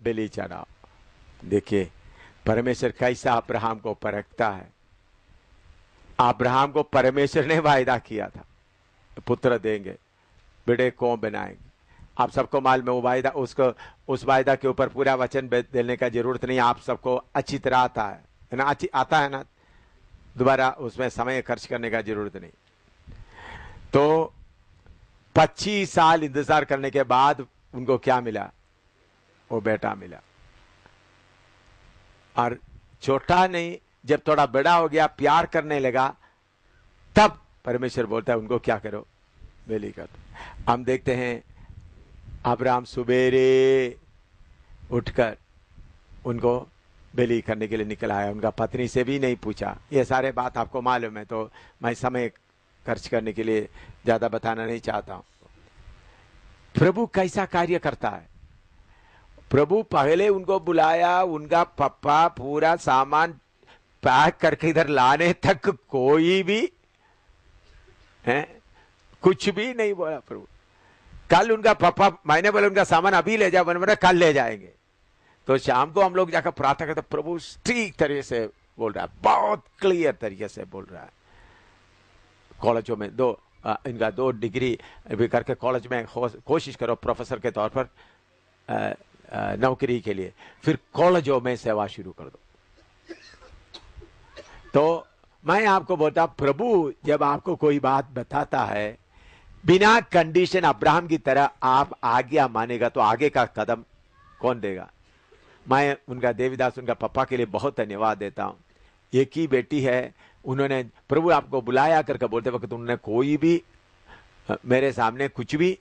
बलि चढ़ाओ। देखिए परमेश्वर कैसा अब्राहम को परखता है। अब्राहम को परमेश्वर ने वायदा किया था पुत्र देंगे, बेटे को बनाएंगे। आप सबको मालूम है वो वायदा, उसको उस वायदा के ऊपर पूरा वचन देने का जरूरत नहीं, आप सबको अच्छी तरह आता है ना, आता है ना, दोबारा उसमें समय खर्च करने का जरूरत नहीं। तो 25 साल इंतजार करने के बाद उनको क्या मिला? वो बेटा मिला। और छोटा नहीं, जब थोड़ा बड़ा हो गया, प्यार करने लगा, तब परमेश्वर बोलता है उनको क्या करो? बलि कर दो। हम देखते हैं अब्राहम सुबेरे उठकर उनको बलि करने के लिए निकल आया, उनका पत्नी से भी नहीं पूछा। ये सारे बात आपको मालूम है, तो मैं समय खर्च करने के लिए ज्यादा बताना नहीं चाहता हूं। प्रभु कैसा कार्य करता है। प्रभु पहले उनको बुलाया, उनका पप्पा पूरा सामान पैक करके इधर लाने तक कोई भी है कुछ भी नहीं बोला। प्रभु कल उनका पापा, मैंने बोला उनका सामान अभी ले जाओ, मैंने कल ले जाएंगे। तो शाम को हम लोग जाकर प्रार्थना करते, प्रभु ठीक तरीके से बोल रहा है, बहुत क्लियर तरीके से बोल रहा है। कॉलेजों में इनका 2 डिग्री भी करके कॉलेज में कोशिश करो प्रोफेसर के तौर पर नौकरी के लिए, फिर कॉलेजों में सेवा शुरू कर दो। तो मैं आपको बोलता, प्रभु जब आपको कोई बात बताता है बिना कंडीशन, अब्राहम की तरह आप आज्ञा मानेगा तो आगे का कदम कौन देगा? मैं उनका देवीदास, उनका पापा के लिए बहुत धन्यवाद देता हूं। एक ही बेटी है, उन्होंने प्रभु आपको बुलाया करके बोलते वक्त उन्होंने कोई भी मेरे सामने कुछ भी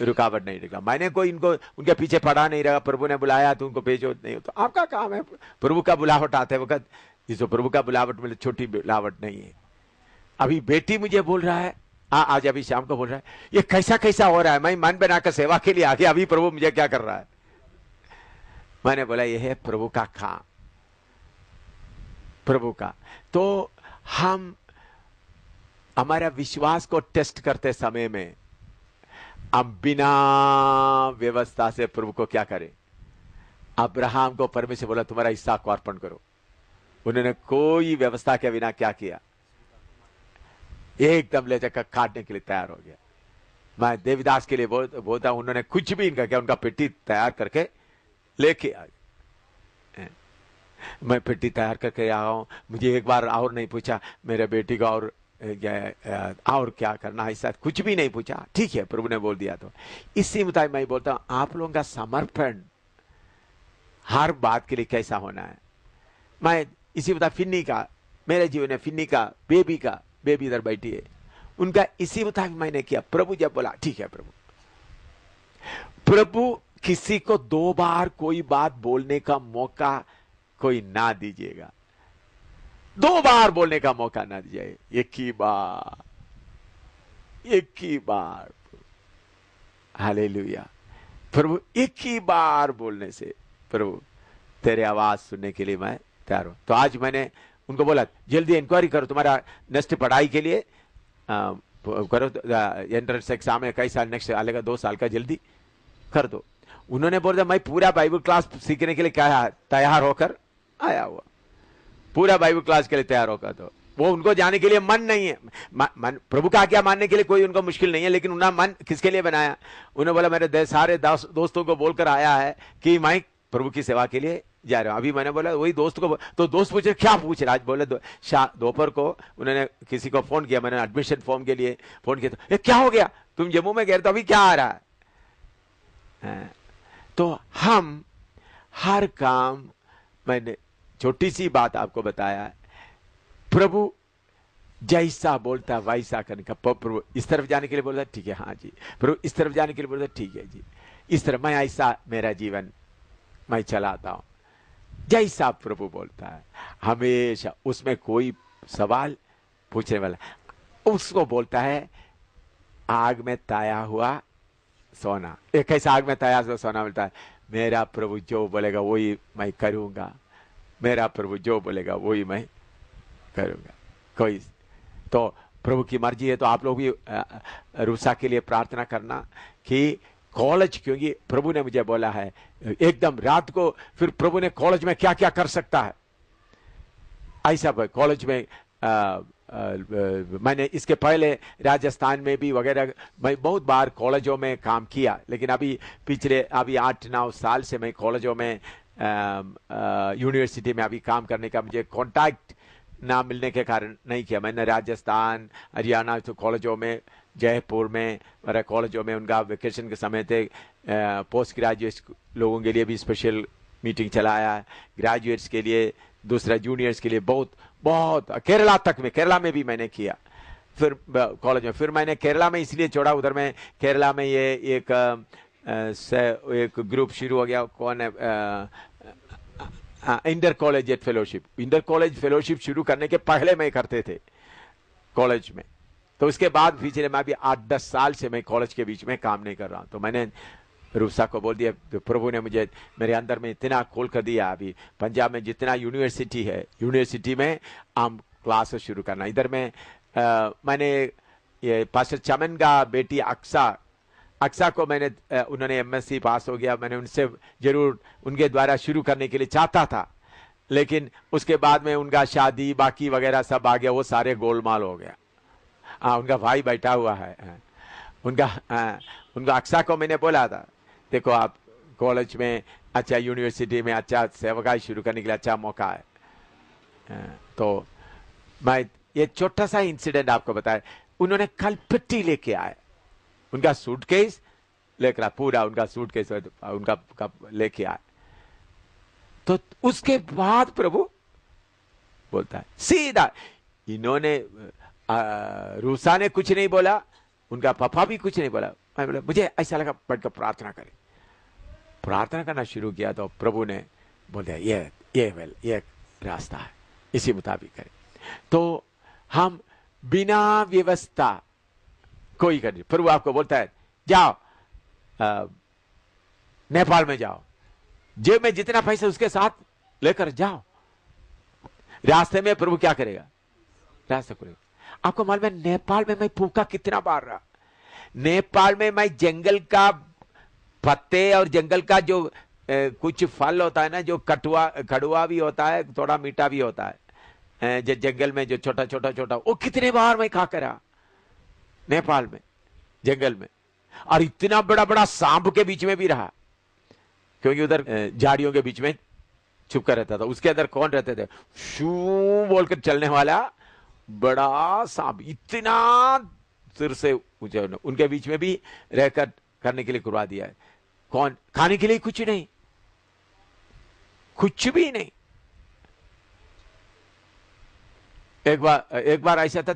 रुकावट नहीं निकला। मैंने कोई इनको उनके पीछे पड़ा नहीं रहा, प्रभु ने बुलाया तो उनको भेजो, नहीं तो आपका काम है। प्रभु का बुलावट आते वक्त, जिसको प्रभु का बुलावट मिले, छोटी बुलावट नहीं है। अभी बेटी मुझे बोल रहा है, आज अभी शाम को बोल रहा है, ये कैसा कैसा हो रहा है, मैं मन बनाकर सेवा के लिए आ गया, अभी प्रभु मुझे क्या कर रहा है? मैंने बोला यह है प्रभु का काम, प्रभु का। तो हम हमारा विश्वास को टेस्ट करते समय में हम बिना व्यवस्था से प्रभु को क्या करें? अब्राहम को परमेश्वर बोला तुम्हारा हिस्सा को अर्पण करो, उन्होंने कोई व्यवस्था के बिना क्या किया? एकदम ले जाकर काटने के लिए तैयार हो गया। मैं देवीदास के लिए बोलता हूं, उन्होंने कुछ भी इनका क्या, उनका पेटी तैयार करके लेके आ गए। मैं पेटी तैयार करके आया हूं, मुझे एक बार और नहीं पूछा मेरे बेटी का और क्या करना है, ऐसा कुछ भी नहीं पूछा। ठीक है प्रभु ने बोल दिया। तो इसी मुताबिक मैं बोलता हूं आप लोगों का समर्पण हर बात के लिए कैसा होना है। मैं इसी मुताबिक फिन्नी का, मेरे जीवन में फिन्नी का बेबी इधर बैठी है, उनका इसी मुताबिक मैंने किया। प्रभु जब बोला ठीक है प्रभु किसी को 2 बार कोई बात बोलने का मौका कोई ना दीजिएगा, 2 बार बोलने का मौका ना दीजिए, एक ही बार। हालेलुया। प्रभु एक ही बार बोलने से प्रभु तेरे आवाज सुनने के लिए मैं तैयार हूं। तो आज मैंने उनको बोला जल्दी इंक्वायरी करो, तुम्हारा नेक्स्ट पढ़ाई के लिए करो, एंट्रेंस एग्जाम है, कैसा नेक्स्ट आएगा 2 साल का, जल्दी कर दो। उन्होंने बोला मैं पूरा बाइबल क्लास सीखने के लिए क्या तैयार होकर आया हुआ, पूरा बाइबल क्लास के लिए तैयार होकर। तो वो उनको जाने के लिए मन नहीं है, मन प्रभु का आज्ञा मानने के लिए कोई उनको मुश्किल नहीं है, लेकिन उन्होंने मन किसके लिए बनाया? उन्होंने बोला मेरे सारे दोस्तों को बोलकर आया है कि मैं प्रभु की सेवा के लिए जा रहा हूं। अभी मैंने बोला वही दोस्त को, तो दोस्त पूछे क्या पूछ रहा? आज बोले दोपहर को उन्होंने किसी को फोन किया, मैंने एडमिशन फॉर्म के लिए फोन किया, तो क्या हो गया, तुम जम्मू में गए तो अभी क्या आ रहा है? तो हम हर काम, मैंने छोटी सी बात आपको बताया है, प्रभु जैसा बोलता वैसा करने का। प्रभु इस तरफ जाने के लिए बोलता ठीक है, हाँ जी। प्रभु इस तरफ जाने के लिए बोलता ठीक है जी, इस तरफ मैं ऐसा मेरा जीवन मैं चलाता हूं, जैसा प्रभु बोलता है हमेशा, उसमें कोई सवाल पूछने वाला। उसको बोलता है आग में ताया हुआ सोना, एक ऐसा आग में ताया हुआ सोना मिलता है। मेरा प्रभु जो बोलेगा वही मैं करूंगा, मेरा प्रभु जो बोलेगा वही मैं करूंगा। कोई तो प्रभु की मर्जी है। तो आप लोग भी रूसा के लिए प्रार्थना करना कि कॉलेज, क्योंकि प्रभु ने मुझे बोला है एकदम रात को, फिर प्रभु ने कॉलेज में क्या क्या कर सकता है ऐसा। कॉलेज में मैंने इसके पहले राजस्थान में भी वगैरह मैं बहुत बार कॉलेजों में काम किया, लेकिन अभी 8-9 साल से मैं कॉलेजों में यूनिवर्सिटी में अभी काम करने का मुझे कांटेक्ट ना मिलने के कारण नहीं किया। मैंने राजस्थान, हरियाणा तो कॉलेजों में, जयपुर में और कॉलेजों में उनका वेकेशन के समय थे, पोस्ट ग्रेजुएट लोगों के लिए भी स्पेशल मीटिंग चलाया, ग्रेजुएट्स के लिए, दूसरा जूनियर्स के लिए बहुत बहुत, केरला में भी मैंने किया फिर कॉलेज में। फिर मैंने केरला में इसलिए छोड़ा, उधर में केरला में ये एक ग्रुप शुरू हो गया, कौन है, इंटर कॉलेज फेलोशिप शुरू करने के पहले मैं करते थे कॉलेज में। तो उसके बाद पिछले मैं भी 8-10 साल से मैं कॉलेज के बीच में काम नहीं कर रहा हूं। तो मैंने रूसा को बोल दिया, तो प्रभु ने मुझे मेरे अंदर में इतना खोल कर दिया, अभी पंजाब में जितना यूनिवर्सिटी है, यूनिवर्सिटी में हम क्लासेस शुरू करना। इधर में मैंने ये पास्टर चमन का बेटी अक्सा को मैंने, उन्होंने एमएससी पास हो गया, मैंने उनसे जरूर उनके द्वारा शुरू करने के लिए चाहता था, लेकिन उसके बाद में उनका शादी बाकी वगैरह सब आ गया, वो सारे गोलमाल हो गया। उनका भाई बैठा हुआ है, उनका अक्सा को मैंने बोला था, देखो आप कॉलेज में अच्छा, यूनिवर्सिटी में अच्छा सेवकाई शुरू करने के लिए अच्छा मौका है। तो मैं ये छोटा सा इंसिडेंट आपको बताया। उन्होंने कल पिट्टी लेके आए, उनका सूटकेस लेकर, पूरा उनका सूटकेस उनका लेके आए। तो उसके बाद प्रभु बोलता है सीधा, इन्होंने रूसा ने कुछ नहीं बोला, उनका पापा भी कुछ नहीं बोला। मैं बोला मुझे ऐसा लगा बैठकर प्रार्थना करें, प्रार्थना करना शुरू किया तो प्रभु ने बोल दिया ये रास्ता है, इसी मुताबिक करें। तो हम बिना व्यवस्था कोई कर, प्रभु आपको बोलता है जाओ नेपाल में जाओ, जेब में जितना पैसा उसके साथ लेकर जाओ। रास्ते में प्रभु क्या करेगा, रास्ता करेगा। आपको मालूम है नेपाल में मैं भूखा कितना बार रहा। नेपाल में मैं जंगल का पत्ते और जंगल का जो कुछ फल होता है ना, जो कड़वा भी होता है, थोड़ा मीठा भी होता है, जो जंगल में जो छोटा, वो कितने बार मैं खा कर रहा नेपाल में जंगल में। और इतना बड़ा सांप के बीच में भी रहा, क्योंकि उधर झाड़ियों के बीच में छुप कर रहता था। उसके अंदर कौन रहते थे, शू बोलकर चलने वाला बड़ा सांप, इतना सिर से ऊंचे, उनके बीच में भी रहकर करने के लिए करवा दिया है। कौन, खाने के लिए कुछ नहीं, कुछ भी नहीं। एक बार ऐसा था,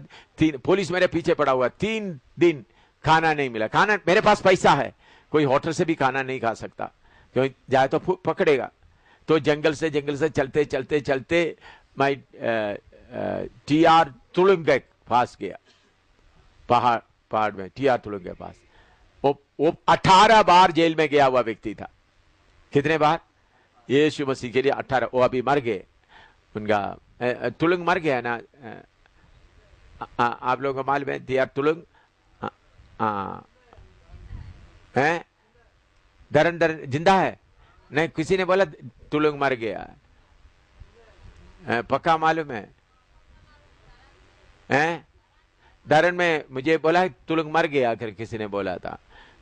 पुलिस मेरे पीछे पड़ा हुआ, 3 दिन खाना नहीं मिला। खाना, मेरे पास पैसा है, कोई होटल से भी खाना नहीं खा सकता, क्योंकि जाए तो पकड़ेगा। तो जंगल से चलते मैं टीआर तुलुंग के पास गया, पहाड़ में टीआर तुलुंग के पास। वो 18 बार जेल में गया हुआ व्यक्ति था। कितने बार, यीशु मसीह के लिए 18। वो अभी मर गए, उनका तुलुंग मर गया ना, आप लोगों को मालूम है टीआर तुलुंग है, दरन जिंदा है नहीं, किसी ने बोला तुलुंग मर गया, पक्का मालूम है? दरन में मुझे बोला तुलुंग मर गया, आखिर किसी ने बोला था।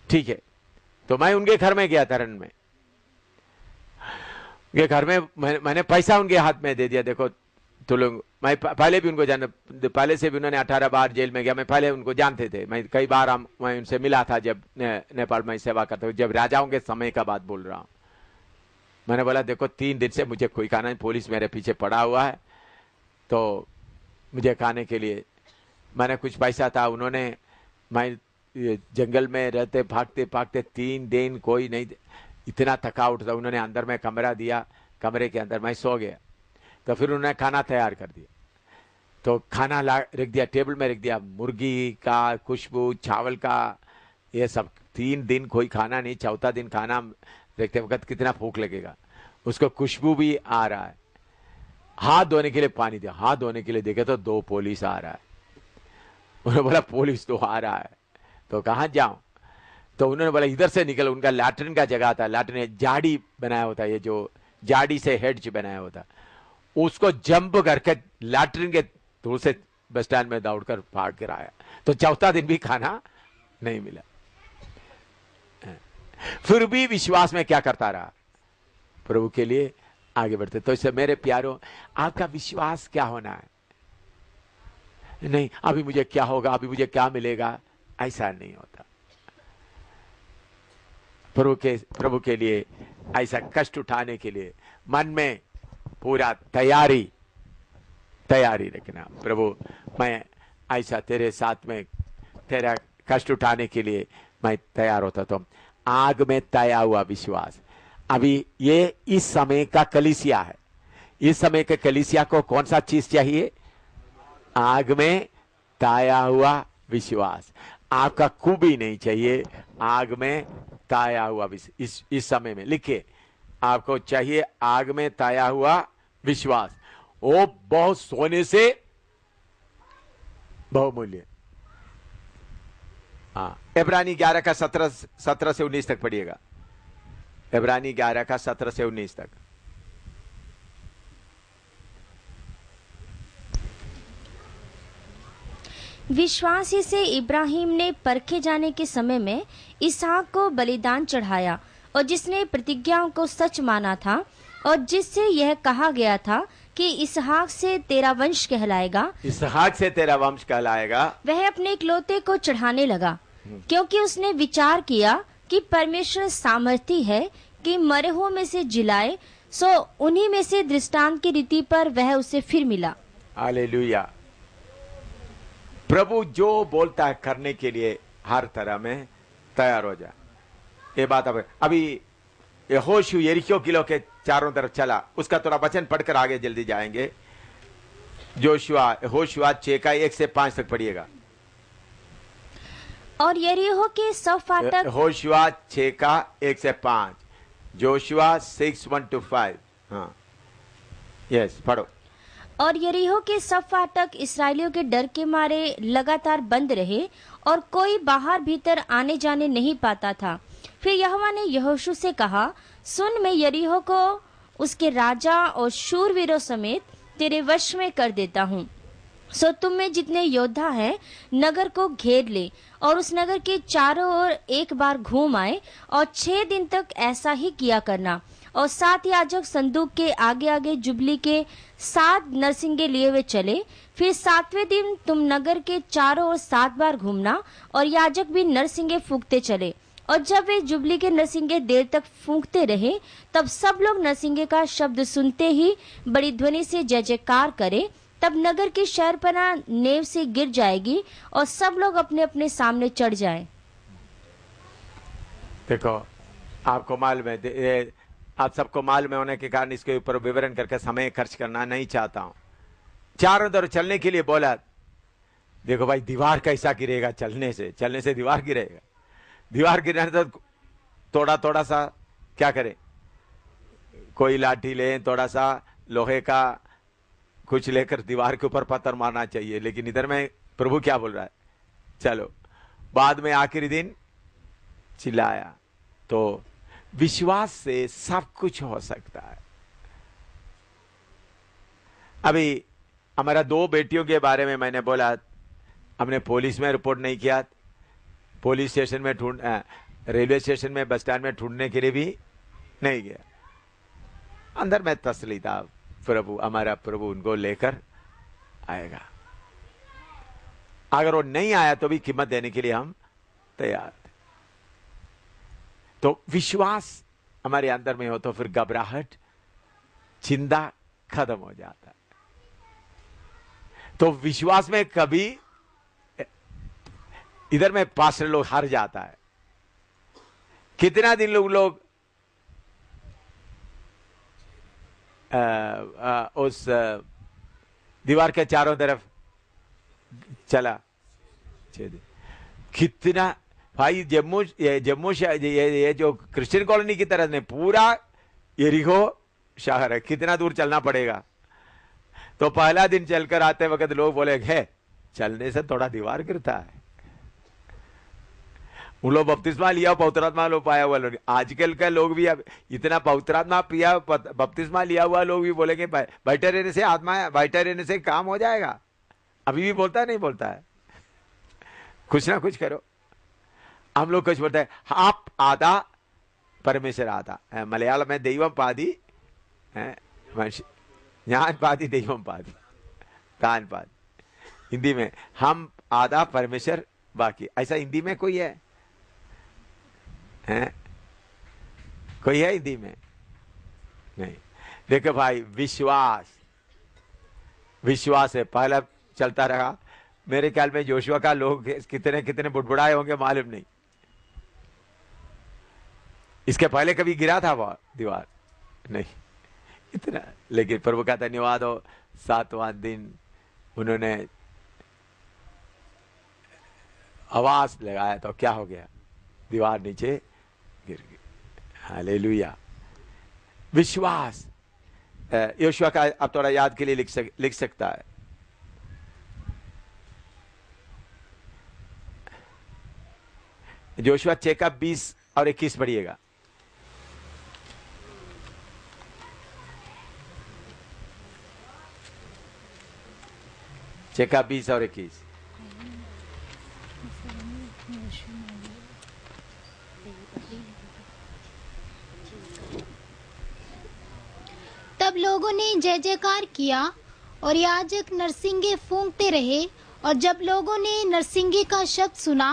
ठीक है, तो मैं उनके घर में गया, दरन में उनके घर में, मैंने पैसा उनके हाथ में दे दिया, देखो तुलुंग। मैं पहले भी उनको पहले से भी उन्होंने 18 बार जेल में गया, मैं पहले उनको जानते थे, मैं कई बार मैं उनसे मिला था जब नेपाल में सेवा करता हूँ, जब राजाओं के समय का बात बोल रहा हूँ। मैंने बोला देखो 3 दिन से मुझे कोई खाना नहीं, पुलिस मेरे पीछे पड़ा हुआ है, तो मुझे खाने के लिए मैंने कुछ पैसा था, उन्होंने, मैं जंगल में रहते भागते 3 दिन कोई नहीं, इतना थकावट था, उन्होंने अंदर में कमरा दिया, कमरे के अंदर मैं सो गया। तो फिर उन्होंने खाना तैयार कर दिया, तो खाना रख दिया, टेबल में रख दिया, मुर्गी का खुशबू, चावल का, ये सब। 3 दिन कोई खाना नहीं, चौथा दिन खाना देखते वक्त कितना भूख लगेगा, उसको खुशबू भी आ रहा है। हाथ धोने के लिए पानी दिया, हाथ धोने के लिए देखे तो 2 पुलिस आ रहा है। उन्होंने बोला पुलिस तो आ रहा है, तो कहां जाऊं? तो उन्होंने बोला इधर से निकल। उनका लैट्रिन का जगह था, लैट्रिन झाड़ी बनाया होता, ये जो झाड़ी से हेड बनाया होता, उसको जंप करके लैट्रिन के दूर से बस स्टैंड में दौड़कर भाग कर आया। तो चौथा दिन भी खाना नहीं मिला, फिर भी विश्वास में क्या करता रहा, प्रभु के लिए आगे बढ़ते। तो इससे मेरे प्यारों, आपका विश्वास क्या होना है? नहीं अभी मुझे क्या होगा, अभी मुझे क्या मिलेगा, ऐसा नहीं होता। प्रभु के लिए ऐसा कष्ट उठाने के लिए मन में पूरा तैयारी रखना। प्रभु मैं ऐसा तेरे साथ में तेरा कष्ट उठाने के लिए मैं तैयार होता। तो आग में तया हुआ विश्वास। अभी ये इस समय का कलीसिया है। इस समय के कलीसिया को कौन सा चीज चाहिए? आग में ताया हुआ विश्वास। आपका खूबी नहीं चाहिए, आग में ताया हुआ विश्वास। इस समय में लिखिए, आपको चाहिए आग में ताया हुआ विश्वास। वो बहुत सोने से बहुमूल्य। हाँ, इब्रानी 11 का 17 से 19 तक पढ़िएगा। इब्रानी 11 का 17 से 19 तक। विश्वास ही से इब्राहिम ने परखे जाने के समय में इसहाक को बलिदान चढ़ाया, और जिसने प्रतिज्ञाओं को सच माना था, और जिससे यह कहा गया था कि इसहाक से तेरा वंश कहलाएगा, इसहाक से तेरा वंश कहलाएगा, वह अपने इकलौते को चढ़ाने लगा, क्योंकि उसने विचार किया कि परमेश्वर सामर्थी है कि मरे हुओं में से जिलाए। सो उन्हीं में से दृष्टांत की रीति पर वह उसे फिर मिला। हालेलुया। प्रभु जो बोलता है करने के लिए हर तरह में तैयार हो जा। ये बात अभी यहोशू यरीहो किलो के चारों तरफ चला, उसका थोड़ा वचन पढ़कर आगे जल्दी जाएंगे। यहोशू 6 का 1 से 5 तक पढ़िएगा। और यरीहो के सब फाटक, यहोशू 6 का 1 से 5, जोशुआ 6:1-5। हाँ यस पढ़ो। और यरीहो के सब फाटक इसराइलियों के डर के मारे लगातार बंद रहे, और कोई बाहर भीतर आने जाने नहीं पाता था। फिर यहोवा ने यहोशू से कहा, सुन, मैं यरीहो को उसके राजा और शूरवीरों समेत तेरे वश में कर देता हूँ। सो तुम में जितने योद्धा हैं नगर को घेर ले, और उस नगर के चारों ओर एक बार घूम आए, और 6 दिन तक ऐसा ही किया करना। और 7 याजक संदूक के आगे आगे जुबली के 7 नरसिंगे लिए हुए चले। फिर 7वें दिन तुम नगर के चारों ओर 7 बार घूमना, और याजक भी नरसिंगे फूंकते चले। और जब वे जुबली के नरसिंगे देर तक फूंकते रहे, तब सब लोग नरसिंगे का शब्द सुनते ही बड़ी ध्वनि से जय जयकार करे। तब नगर की शहरपनाह नेव से गिर जाएगी, और सब लोग अपने अपने सामने चढ़ जाएं। देखो, आपको मालूम है, आप सबको मालूम होने के कारण इसके ऊपर विवरण करके समय खर्च करना नहीं चाहता हूं। चारों तरफ चलने के लिए बोला। देखो भाई, दीवार कैसा गिरेगा? चलने से दीवार गिरेगा। दीवार गिरने तो थोड़ा सा क्या करे, कोई लाठी ले, थोड़ा सा लोहे का कुछ लेकर दीवार के ऊपर पत्थर मारना चाहिए। लेकिन इधर में प्रभु क्या बोल रहा है? चलो। बाद में आखिरी दिन चिल्लाया। तो विश्वास से सब कुछ हो सकता है। अभी हमारा 2 बेटियों के बारे में मैंने बोला, हमने पुलिस में रिपोर्ट नहीं किया, पुलिस स्टेशन में रेलवे स्टेशन में, बस स्टैंड में ढूंढने के लिए भी नहीं गया। अंदर में तसली था, प्रभु, हमारा प्रभु उनको लेकर आएगा। अगर वो नहीं आया तो भी कीमत देने के लिए हम तैयार थे। तो विश्वास हमारे अंदर में हो तो फिर घबराहट, चिंता खत्म हो जाता है। तो विश्वास में कभी इधर में पास्टर लोग हार जाता है। कितना दिन लोग उस दीवार के चारों तरफ चला? कितना भाई, जम्मू ये जो क्रिश्चियन कॉलोनी की तरह ने पूरा यरीहो शहर है, कितना दूर चलना पड़ेगा? तो पहला दिन चलकर आते वक्त लोग बोले, है चलने से थोड़ा दीवार गिरता है। उन लोग बपतिस्मा लिया, पवित्र आत्मा लो पाया हुआ लोग। आजकल का लोग भी अब इतना पवित्र आत्मा पिया, बपतिस्मा लिया हुआ लोग भी बोलेंगे बैठे रहने से आत्मा, बैठे रहने से काम हो जाएगा। अभी भी बोलता है, नहीं बोलता है? कुछ ना कुछ करो। हम लोग कुछ बोलते हैं, आप आधा परमेश्वर आधा। मलयालम में दैवम पादी ज्ञान पादी दैवम पादी तान पादी। हिंदी में हम आधा परमेश्वर बाकी। ऐसा हिंदी में कोई है? कोई है हिंदी में? नहीं। देखो भाई, विश्वास, विश्वास है पहला चलता रहा। मेरे ख्याल में जोशुआ का लोग कितने कितने बुड़बुड़ाए होंगे मालूम नहीं। इसके पहले कभी गिरा था वो दीवार? नहीं इतना। लेकिन प्रभु का धन्यवाद हो, 7वां दिन उन्होंने आवाज लगाया तो क्या हो गया? दीवार नीचे गिर गई। हालेलुया। विश्वास योशुआ का अब थोड़ा याद के लिए लिख सकता है। जोशुआ 6 का 20 और 21 पढ़िएगा। का 20 और 21। तब लोगों ने जय जयकार किया और याजक नरसिंगे फूंकते रहे, और जब लोगों ने नरसिंगे का शब्द सुना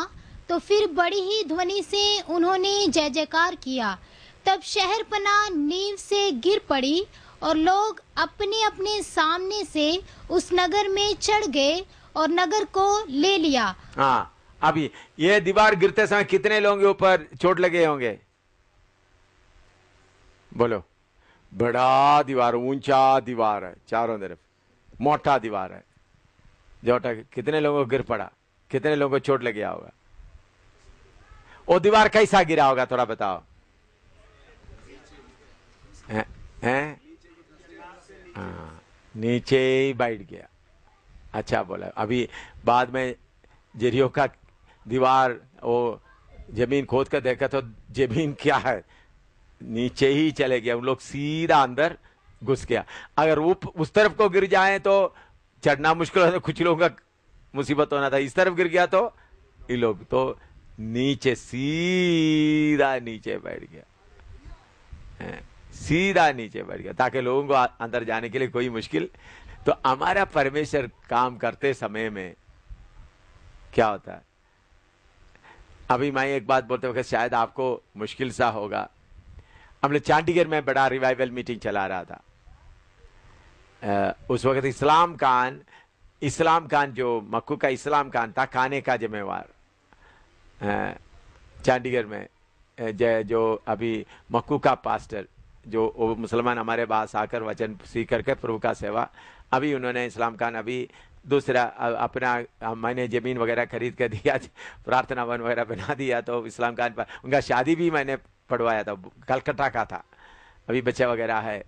तो फिर बड़ी ही ध्वनि से उन्होंने जय जयकार किया। तब शहरपना नींव से गिर पड़ी और लोग अपने अपने सामने से उस नगर में चढ़ गए और नगर को ले लिया। हाँ, अभी ये दीवार गिरते समय कितने लोगों के ऊपर चोट लगे होंगे? बोलो। बड़ा दीवार, ऊंचा दीवार है, चारों तरफ मोटा दीवार है। जोटा कितने लोगों को गिर पड़ा? कितने लोगों को चोट लग गया होगा? वो दीवार कैसा गिरा होगा थोड़ा बताओ। हैं? हाँ, नीचे ही बैठ गया। अच्छा बोला। अभी बाद में जेरियो का दीवार, वो जमीन खोद कर देखा तो जमीन क्या है, नीचे ही चले गया। उन लोग सीधा अंदर घुस गया। अगर वो उस तरफ को गिर जाए तो चढ़ना मुश्किल होता, कुछ लोगों का मुसीबत होना था। इस तरफ गिर गया तो ये लोग तो नीचे, सीधा नीचे बैठ गया, सीधा नीचे बैठ गया, ताकि लोगों को अंदर जाने के लिए कोई मुश्किल। तो हमारा परमेश्वर काम करते समय में क्या होता है? अभी मैं एक बात बोलते वक्त शायद आपको मुश्किल सा होगा। हम लोग चंडीगढ़ में बड़ा रिवाइवल मीटिंग चला रहा था। उस वक्त इस्लाम खान जो मक्कू का इस्लाम खान था, खाने का जिम्मेवार चंडीगढ़ में, जो अभी मक्कू का पास्टर, जो मुसलमान हमारे पास आकर वचन सीख करके प्रभु का सेवा, अभी उन्होंने इस्लाम खान अभी दूसरा अपना मैंने जमीन वगैरह खरीद कर दिया, प्रार्थना वन वगैरह बना दिया। तो इस्लाम खान पर उनका शादी भी मैंने पढ़वाया था, कलकत्ता का था, अभी बच्चा वगैरह है।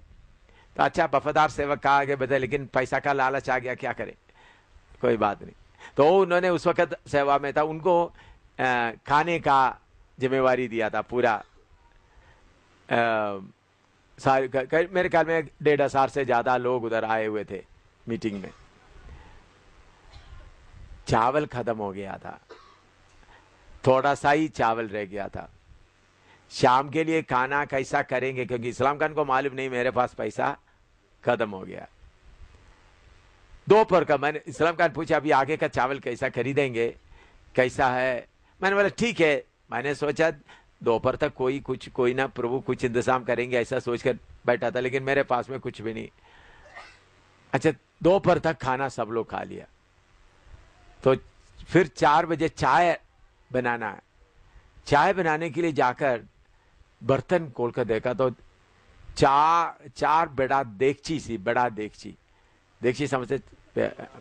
तो अच्छा वफादार सेवक का आगे बढ़े, लेकिन पैसा का लालच आ गया, क्या करे, कोई बात नहीं। तो उन्होंने उस वक्त सेवा में था, उनको खाने का जिम्मेवारी दिया था पूरा। मेरे ख्याल में 1,500 से ज्यादा लोग उधर आए हुए थे मीटिंग में। चावल खत्म हो गया था, थोड़ा सा ही चावल रह गया था। शाम के लिए खाना कैसा करेंगे, क्योंकि इस्लाम खान को मालूम नहीं मेरे पास पैसा खत्म हो गया। दोपहर का मैंने इस्लाम खान पूछा अभी आगे का चावल कैसा खरीदेंगे, कैसा है? मैंने बोला ठीक है। मैंने सोचा दोपहर तक कोई ना प्रभु कुछ इंतजाम करेंगे, ऐसा सोचकर बैठा था, लेकिन मेरे पास में कुछ भी नहीं। अच्छा, दोपहर तक खाना सब लोग खा लिया। तो फिर 4 बजे चाय बनाना है। चाय बनाने के लिए जाकर बर्तन खोलकर देखा तो चार बड़ा देगची समझते,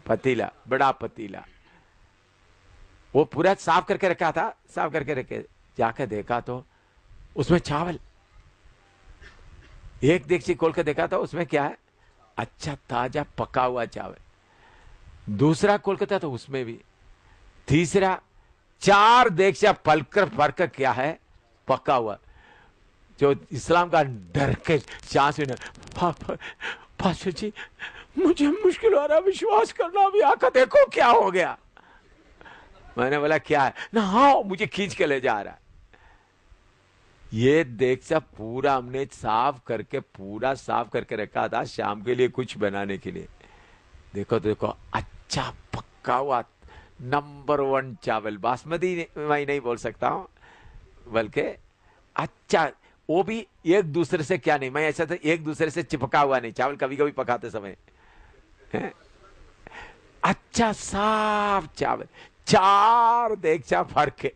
पतीला, बड़ा पतीला, वो पूरा साफ करके रखा था। साफ करके रखे, जाकर देखा तो उसमें चावल। एक देगची खोल कर देखा तो उसमें क्या है, अच्छा ताजा पका हुआ चावल। दूसरा खोल कर था तो उसमें भी, तीसरा 4 देगचा पलकर फरक क्या है, पका हुआ, जो इस्लाम का डर के सांस में, पास्टर जी मुझे मुश्किल हो रहा विश्वास करना भी, आका देखो क्या हो गया। मैंने बोला क्या है ना, हाँ मुझे खींच के ले जा रहा है। ये देगचा पूरा हमने साफ करके, पूरा साफ करके रखा था शाम के लिए कुछ बनाने के लिए। देखो देखो अच्छा पक्का हुआ नंबर 1 चावल, बासमती मैं नहीं बोल सकता हूं, बल्कि अच्छा, वो भी एक दूसरे से क्या नहीं, मैं ऐसा था एक दूसरे से चिपका हुआ नहीं चावल, कभी कभी पकाते समय है? अच्छा साफ चावल, 4 देगचा फर्क है।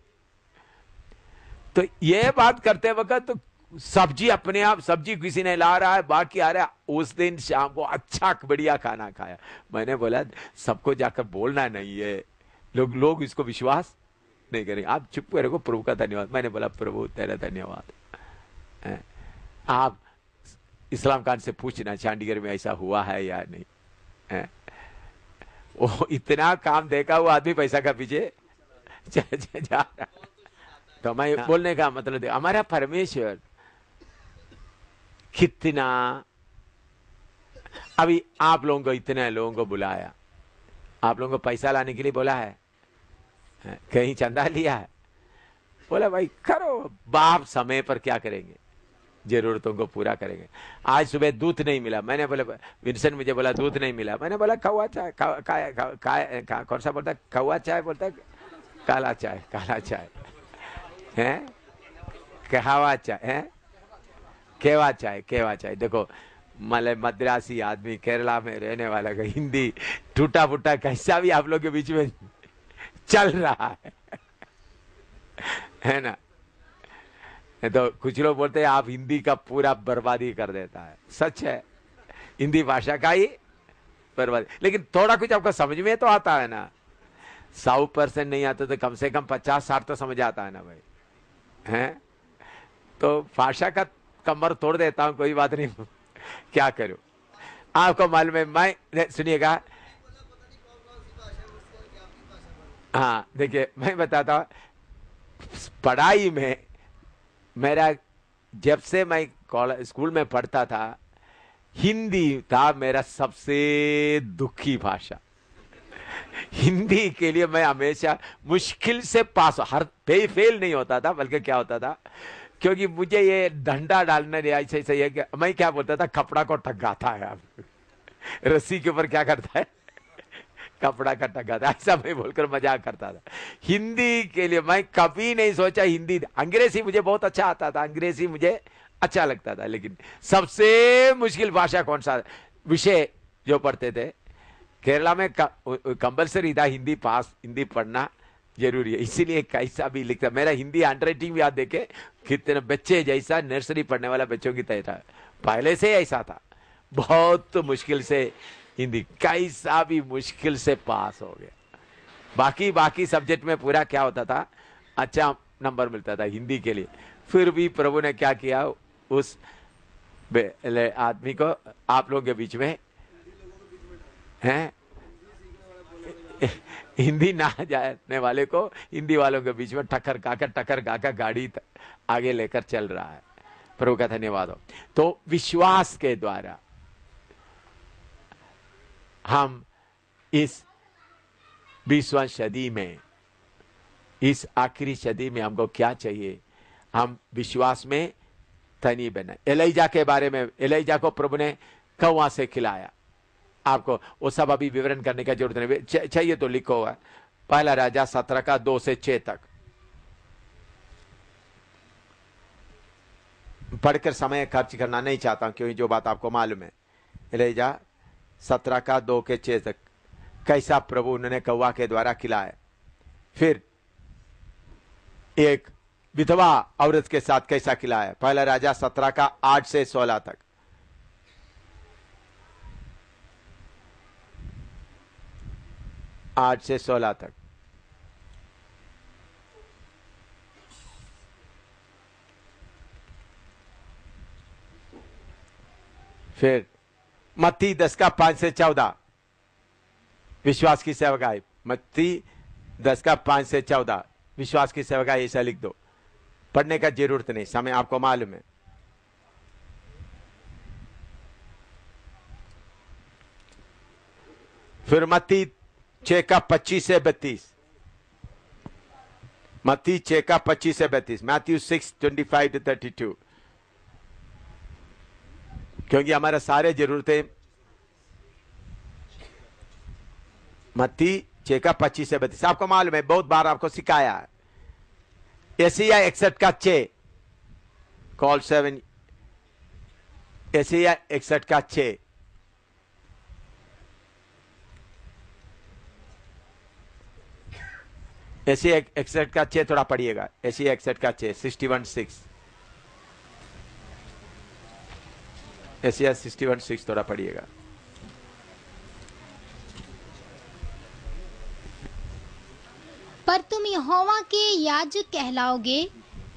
तो ये बात करते वक्त तो सब्जी अपने आप, सब्जी किसी ने ला रहा है, बाकी आ रहा है। उस दिन शाम को अच्छा बढ़िया खाना खाया। मैंने बोला सबको जाकर बोलना नहीं है, लोग इसको विश्वास नहीं करेंगे, आप चुप करो, प्रभु का धन्यवाद। मैंने बोला प्रभु तेरा धन्यवाद। आप इस्लाम खान से पूछना चंडीगढ़ में ऐसा हुआ है या नहीं। वो इतना काम देखा हुआ आदमी पैसा का पीछे जा रहा। तो मैं बोलने का मतलब हमारा परमेश्वर कितना, अभी आप लोगों को, इतने लोगों को बुलाया, आप लोगों को पैसा लाने के लिए बोला है, कहीं चंदा लिया है, बोला भाई करो, बाप समय पर क्या करेंगे, जरूरतों को पूरा करेंगे। आज सुबह दूध नहीं मिला, मैंने बोला, विंसन मुझे बोला दूध नहीं मिला, मैंने बोला कौवा चाय, कौन सा बोलता, कौवा चाय बोलता, काला चाय, काला चाय है, कहवा चाय है, केवा चाय, केवा चाय। देखो मतलब मद्रासी आदमी, केरला में रहने वाला का हिंदी टूटा फूटा कैसा भी आप लोग के बीच में चल रहा है ना। तो कुछ लोग बोलते हैं आप हिंदी का पूरा बर्बादी कर देता है, सच है, हिंदी भाषा का ही बर्बादी। लेकिन थोड़ा कुछ आपको समझ में तो आता है ना, 100% नहीं आता तो कम से कम 50-60 तो समझ आता है ना भाई, हैं? तो भाषा का कमर तोड़ देता हूं, कोई बात नहीं, क्या करूं। आपको मालूम है, मैं सुनिएगा, हाँ देखिए मैं बताता हूं, पढ़ाई में मेरा, जब से मैं स्कूल में पढ़ता था, हिंदी था मेरा सबसे दुखी भाषा। हिंदी के लिए मैं हमेशा मुश्किल से पास, हर फेल नहीं होता था, बल्कि क्या होता था, क्योंकि मुझे ये डंडा डालना ऐसे ऐसे है कि मैं क्या बोलता था, कपड़ा को टगाता है, आप रस्सी के ऊपर क्या करता है, कपड़ा का टगाता, ऐसा मैं बोलकर मजाक करता था। हिंदी के लिए मैं कभी नहीं सोचा हिंदी, अंग्रेजी मुझे बहुत अच्छा आता था, अंग्रेजी मुझे अच्छा लगता था, लेकिन सबसे मुश्किल भाषा कौन सा विषय जो पढ़ते थे, केरला में कंपल्सरी था हिंदी पास, हिंदी पढ़ना जरूरी है, इसीलिए कैसा भी लिखता, मेरा हिंदी हैंडराइटिंग भी याद देखे कितने बच्चे जैसा नर्सरी पढ़ने वाला बच्चों की तरह था, पहले से ऐसा था, बहुत मुश्किल से हिंदी, कैसा भी मुश्किल से पास हो गया। बाकी सब्जेक्ट में पूरा क्या होता था, अच्छा नंबर मिलता था हिंदी के लिए। फिर भी प्रभु ने क्या किया, उस आदमी को आप लोगों के बीच में हैं, हिंदी ना जाने वाले को हिंदी वालों के बीच में टक्कर खाकर गाड़ी आगे लेकर चल रहा है। प्रभु का धन्यवाद हो। तो विश्वास के द्वारा हम इस 20वीं सदी में, इस आखिरी सदी में हमको क्या चाहिए, हम विश्वास में धनी बने। एलिजा के बारे में, एलिजा को प्रभु ने कौवा से खिलाया, आपको वो सब अभी विवरण करने की जरूरत नहीं, चाहिए तो लिखो हुआ, पहला राजा 17 का 2 से 6 तक पढ़कर समय खर्च करना नहीं चाहता, क्योंकि जो बात आपको मालूम है। एलिजा 17 का 2 के 6 तक, कैसा प्रभु उन्होंने कौवा के द्वारा खिलाया। फिर एक विधवा औरत के साथ कैसा खिलाया, पहला राजा 17 का 8 से 16 तक। आठ से 16 तक। फिर मत्ती 10 का 5 से 14, विश्वास की सेवकाई, मत्ती 10 का 5 से 14, विश्वास की सेवा का ऐसा लिख दो, पढ़ने का जरूरत नहीं, समय आपको मालूम है। फिर मत्ती 6 का 25 से 32, मत्ती 6 का 25 से 32, मैथ्यू 6:25 to 32, क्योंकि हमारा सारे जरूरतें मत्ती 6 का 25 से 32 आपको मालूम है, बहुत बार आपको सिखाया है। एशिया 61 का 6, कॉल 7, एशिया 61 का 6, एशिया 61 का 6 थोड़ा पढ़िएगा, एशिया 61 का 6, 61:6, एशिया 61:6 थोड़ा पढ़िएगा। पर तुम यहोवा के याजक कहलाओगे,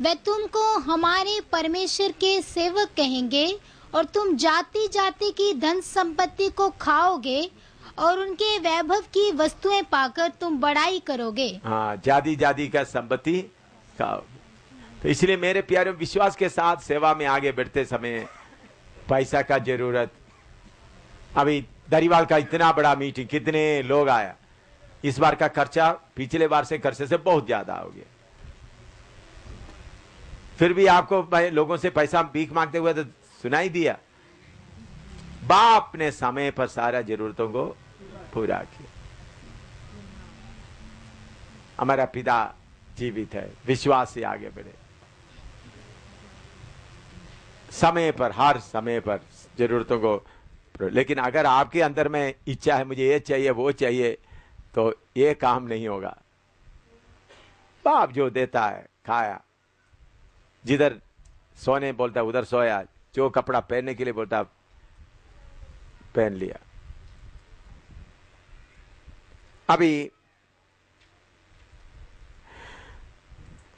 वे तुमको हमारे परमेश्वर के सेवक कहेंगे, और तुम जाति जाति की धन संपत्ति को खाओगे और उनके वैभव की वस्तुएं पाकर तुम बड़ाई करोगे। हाँ, जाति जाति का संपत्ति खाओगे। तो इसलिए मेरे प्यारे, विश्वास के साथ सेवा में आगे बढ़ते समय पैसा का जरूरत, अभी दरीवाल का इतना बड़ा मीटिंग, कितने लोग आया, इस बार का खर्चा पिछले बार से खर्चे से बहुत ज्यादा हो गया। फिर भी आपको लोगों से पैसा भीख मांगते हुए तो सुनाई दिया, बाप ने समय पर सारा जरूरतों को पूरा किया। हमारा पिता जीवित है, विश्वास से आगे बढ़े, समय पर, हर समय पर जरूरतों को। लेकिन अगर आपके अंदर में इच्छा है मुझे ये चाहिए वो चाहिए, तो ये काम नहीं होगा। बाप जो देता है खाया, जिधर सोने बोलता उधर सोया, जो कपड़ा पहनने के लिए बोलता पहन लिया। अभी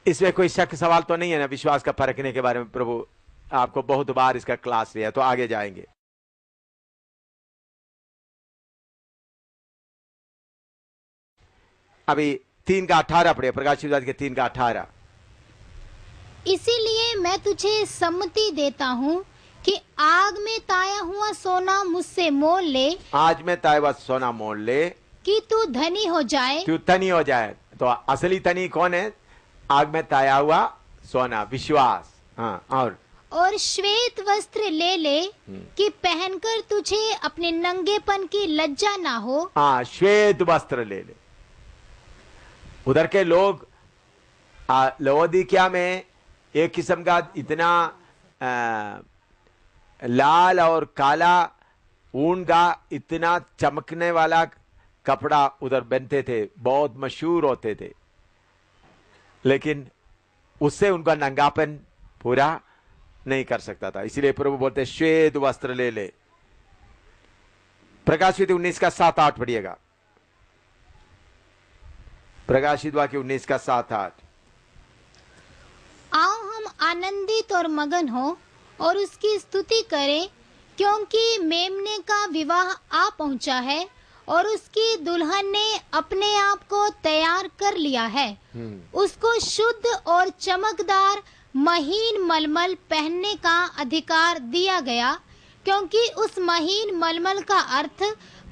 इसमें कोई शक सवाल तो नहीं है ना विश्वास का परखने के बारे में? प्रभु आपको बहुत बार इसका क्लास लिया, तो आगे जाएंगे। अभी 3 का 18 पढ़े, प्रकाशित वाक्य के 3 का 18। इसीलिए मैं तुझे सम्मति देता हूँ कि आग में ताया हुआ सोना मुझसे मोल ले, आज में ताया हुआ सोना मोल ले, कि तू धनी हो जाए। तू धनी हो जाए। तो असली धनी कौन है? आग में ताया हुआ सोना, विश्वास। हाँ, और श्वेत वस्त्र ले ले कि पहनकर तुझे अपने नंगेपन की लज्जा ना हो। हाँ, श्वेत वस्त्र ले ले। उधर के लोग लवोदिकिया में एक किस्म का इतना लाल और काला ऊन का इतना चमकने वाला कपड़ा उधर बनते थे, बहुत मशहूर होते थे, लेकिन उससे उनका नंगापन पूरा नहीं कर सकता था। इसलिए प्रभु बोलते श्वेत वस्त्र ले ले। प्रकाशित 19 का 7-8 पढ़िएगा, प्रकाशित वाक्य 19 का 7-8। आओ हम आनंदित और मगन हो और उसकी स्तुति करें, क्योंकि मेमने का विवाह आ पहुंचा है और उसकी दुल्हन ने अपने आप को तैयार कर लिया है। उसको शुद्ध और चमकदार महीन मलमल पहनने का अधिकार दिया गया, क्योंकि उस महीन मलमल का अर्थ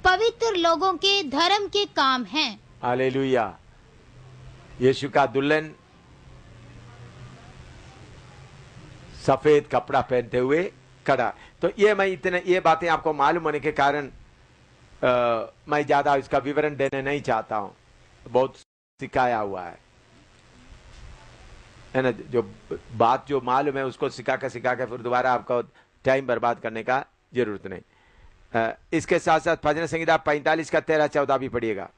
पवित्र लोगों के धर्म के काम हैं। हालेलुया। यीशु का दुल्हन सफेद कपड़ा पहनते हुए खड़ा। तो ये बातें आपको मालूम होने के कारण मैं ज्यादा इसका विवरण देने नहीं चाहता हूं, बहुत सिखाया हुआ है ना। जो बात जो मालूम है उसको सिखा के फिर दोबारा आपको टाइम बर्बाद करने का जरूरत नहीं। इसके साथ साथ भजन संहिता 45 का 13-14 भी पढ़िएगा।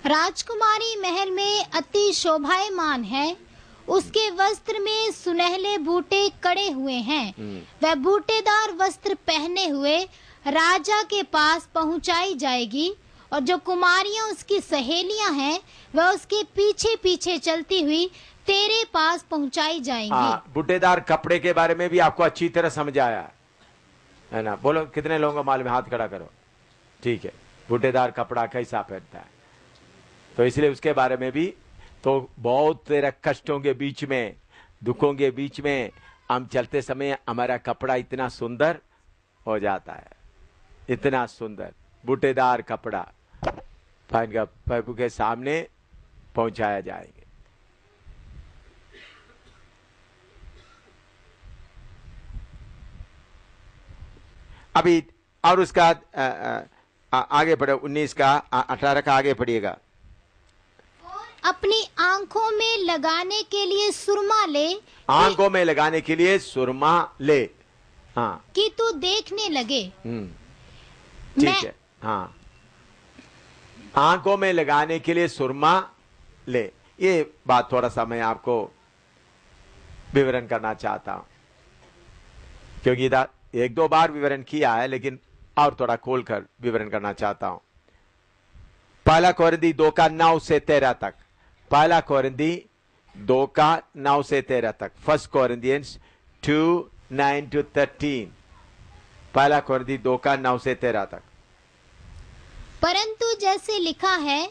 राजकुमारी महल में अति शोभायमान है, उसके वस्त्र में सुनहले बूटे कड़े हुए हैं। वह बूटेदार वस्त्र पहने हुए राजा के पास पहुंचाई जाएगी, और जो कुमारियां उसकी सहेलियां हैं वह उसके पीछे पीछे चलती हुई तेरे पास पहुंचाई जाएंगी। बूटेदार कपड़े के बारे में भी आपको अच्छी तरह समझ आया है ना? बोलो कितने लोगों को मालूम है? हाथ खड़ा करो। ठीक है, बूटेदार कपड़ा कैसा पहनता है, तो इसलिए उसके बारे में भी। तो बहुत तेरे कष्टों के बीच में, दुखों के बीच में हम चलते समय हमारा कपड़ा इतना सुंदर हो जाता है, इतना सुंदर बूटेदार कपड़ा पहनकर प्रभु के सामने पहुंचाया जाएंगे। अभी और उसका आगे पढ़ो, 19 का 18 का आगे पढ़िएगा। अपनी आंखों में लगाने के लिए सुरमा ले, आंखों में लगाने के लिए सुरमा ले, हाँ, कि तू देखने लगे। ठीक है, हाँ, आंखों में लगाने के लिए सुरमा ले। ये बात थोड़ा सा मैं आपको विवरण करना चाहता हूं, क्योंकि इधर 1-2 बार विवरण किया है, लेकिन और थोड़ा खोलकर विवरण करना चाहता हूं। पहला कोरिन्थी 2 का 9 से 13 तक, पहला कोरिन्थी 2 का 9 से 13 तक, 1 Corinthians 2:9-13, पहला कोरिन्थी 2 का 9 से 13 तक। परंतु जैसे लिखा है,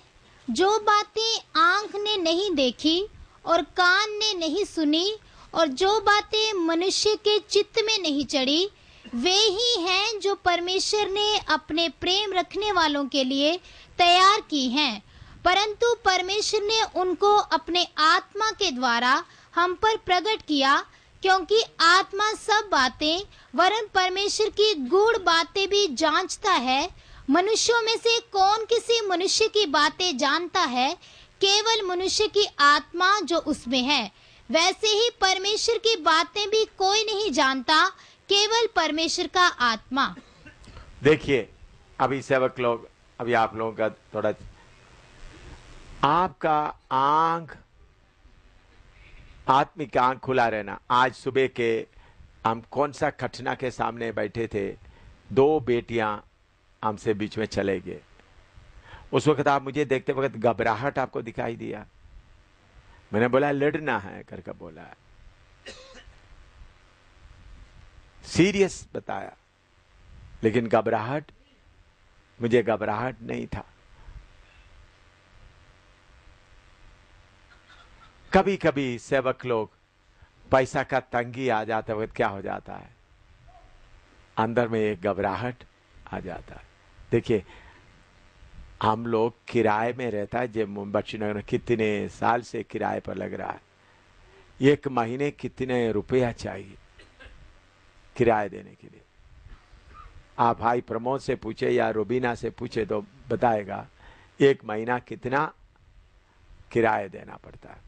जो बातें आंख ने नहीं देखी और कान ने नहीं सुनी और जो बातें मनुष्य के चित्त में नहीं चढ़ी, वे ही हैं जो परमेश्वर ने अपने प्रेम रखने वालों के लिए तैयार की हैं। परंतु परमेश्वर ने उनको अपने आत्मा के द्वारा हम पर प्रकट किया, क्योंकि आत्मा सब बातें वरन परमेश्वर की गूढ़ बातें भी जांचता है। मनुष्यों में से कौन किसी मनुष्य की बातें जानता है? केवल मनुष्य की आत्मा जो उसमें है। वैसे ही परमेश्वर की बातें भी कोई नहीं जानता, केवल परमेश्वर का आत्मा। देखिए, अभी सेवक लोग, अभी आप लोगों का थोड़ा, आपका आंख, आत्मिक आंख खुला रहना। आज सुबह के हम कौन सा घटना के सामने बैठे थे, 2 बेटियां हमसे बीच में चले गए। उस वक्त आप मुझे देखते वक्त घबराहट आपको दिखाई दिया। मैंने बोला लड़ना है करके बोला, सीरियस बताया, लेकिन घबराहट, मुझे घबराहट नहीं था। कभी कभी सेवक लोग, पैसा का तंगी आ जाता वक्त क्या हो जाता है, अंदर में एक घबराहट आ जाता है। देखिए, हम लोग किराए में रहता है, जब मुंबई नगर कितने साल से किराए पर लग रहा है, 1 महीने कितने रुपया चाहिए किराए देने के लिए। आप भाई प्रमोद से पूछे या रुबीना से पूछे तो बताएगा 1 महीना कितना किराया देना पड़ता है।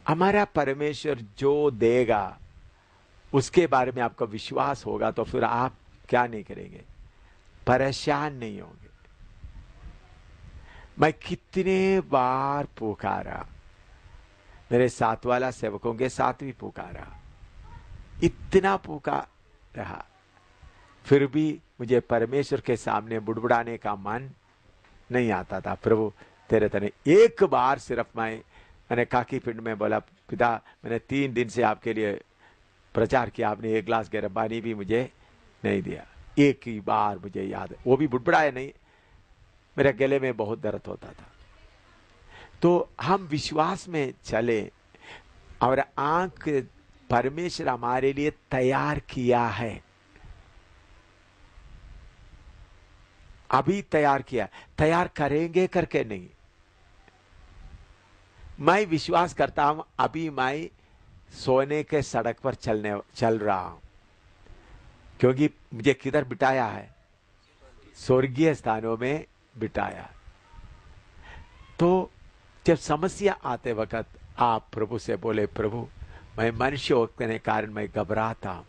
हमारा परमेश्वर जो देगा उसके बारे में आपका विश्वास होगा, तो फिर आप क्या नहीं करेंगे, परेशान नहीं होंगे। मैं कितने बार पुकारा, मेरे साथ वाला सेवकों के साथ भी पुकारा, इतना पुकार रहा, फिर भी मुझे परमेश्वर के सामने बुड़बुड़ाने का मन नहीं आता था। प्रभु तेरे तने, एक बार सिर्फ मैंने काकी पिंड में बोला, पिता मैंने 3 दिन से आपके लिए प्रचार किया, आपने 1 गिलास गर्म पानी भी मुझे नहीं दिया। एक ही बार मुझे याद है, वो भी बुड़बुड़ाया नहीं, मेरे गले में बहुत दर्द होता था। तो हम विश्वास में चले, और आंख परमेश्वर हमारे लिए तैयार किया है, अभी तैयार किया, तैयार करेंगे करके नहीं। मैं विश्वास करता हूं, अभी मैं सोने के सड़क पर चल रहा हूं, क्योंकि मुझे किधर बिठाया है, स्वर्गीय स्थानों में बिठाया। तो जब समस्या आते वक्त आप प्रभु से बोले, प्रभु मैं मनुष्य होने के कारण मैं घबराता हूं।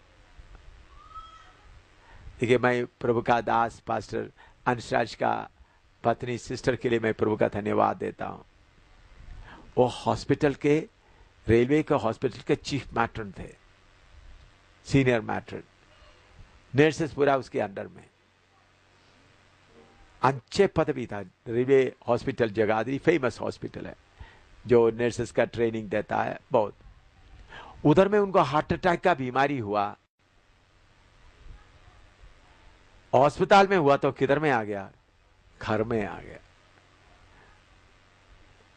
देखिए, मैं प्रभु का दास पास्टर अंशराज का पत्नी सिस्टर के लिए मैं प्रभु का धन्यवाद देता हूं। वो हॉस्पिटल के, रेलवे के हॉस्पिटल के चीफ मैट्रन थे, सीनियर मैट्रन, नर्सेस पूरा उसके अंडर में। अच्छे पदवी था, railway hospital Jagadhri famous hospital है जो नर्सेस का ट्रेनिंग देता है बहुत। उधर में उनको हार्ट अटैक का बीमारी हुआ, अस्पताल में हुआ तो किधर में आ गया, घर में आ गया।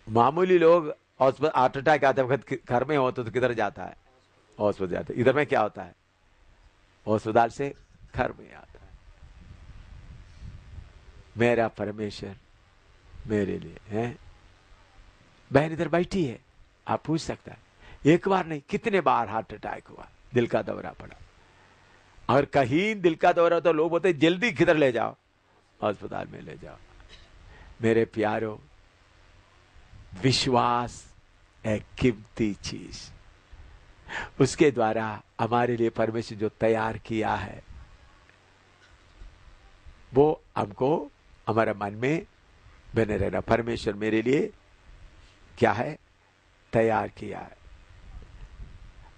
मामूली लोग हार्ट अटैक आते वक्त घर में हो तो किधर जाता है, अस्पताल जाता है। इधर में क्या होता है, अस्पताल से घर में आता है। मेरा परमेश्वर मेरे लिए है। बहन इधर बैठी है, आप पूछ सकता है एक बार नहीं कितने बार हार्ट अटैक हुआ, दिल का दौरा पड़ा। और कहीं दिल का दौरा तो लोग बोलते जल्दी किधर ले जाओ, अस्पताल में ले जाओ। मेरे प्यारों, विश्वास एक कीमती चीज, उसके द्वारा हमारे लिए परमेश्वर जो तैयार किया है वो हमको हमारा मन में बने रहना। परमेश्वर मेरे लिए क्या है, तैयार किया है।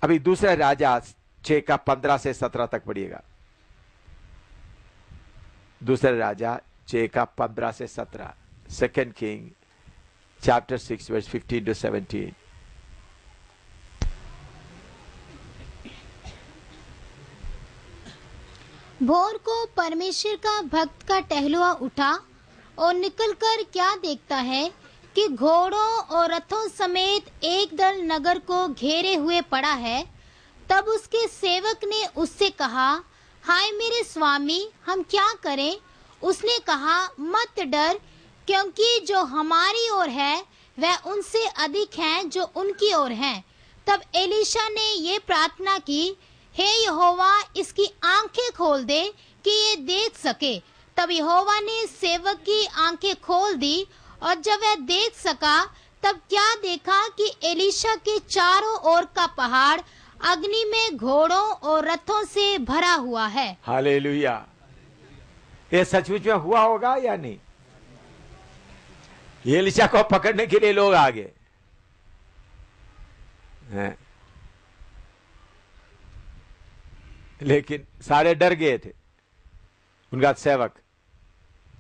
अभी दूसरा राजा 6 का 15 से 17 तक पढ़िएगा। दूसरा राजा 6 का 15 से 17, second king chapter 6 verse 15 to 17। भोर को परमेश्वर का भक्त का टहलुआ उठा और निकलकर क्या देखता है कि घोड़ों और रथों समेत एक दल नगर को घेरे हुए पड़ा है। तब उसके सेवक ने उससे कहा, हाय मेरे स्वामी, हम क्या करें? उसने कहा, मत डर, क्योंकि जो हमारी ओर है वह उनसे अधिक है जो उनकी ओर हैं। तब एलीशा ने ये प्रार्थना की, हे यहोवा, इसकी आंखें खोल दे कि ये देख सके। तब यहोवा ने सेवक की आंखें खोल दी और जब वह देख सका तब क्या देखा कि एलीशा के चारों ओर का पहाड़ अग्नि में घोड़ों और रथों से भरा हुआ है। हालेलुया। ये सचमुच में हुआ होगा या नहीं? एलीशा को पकड़ने के लिए लोग आ गए हैं, लेकिन सारे डर गए थे उनका सेवक।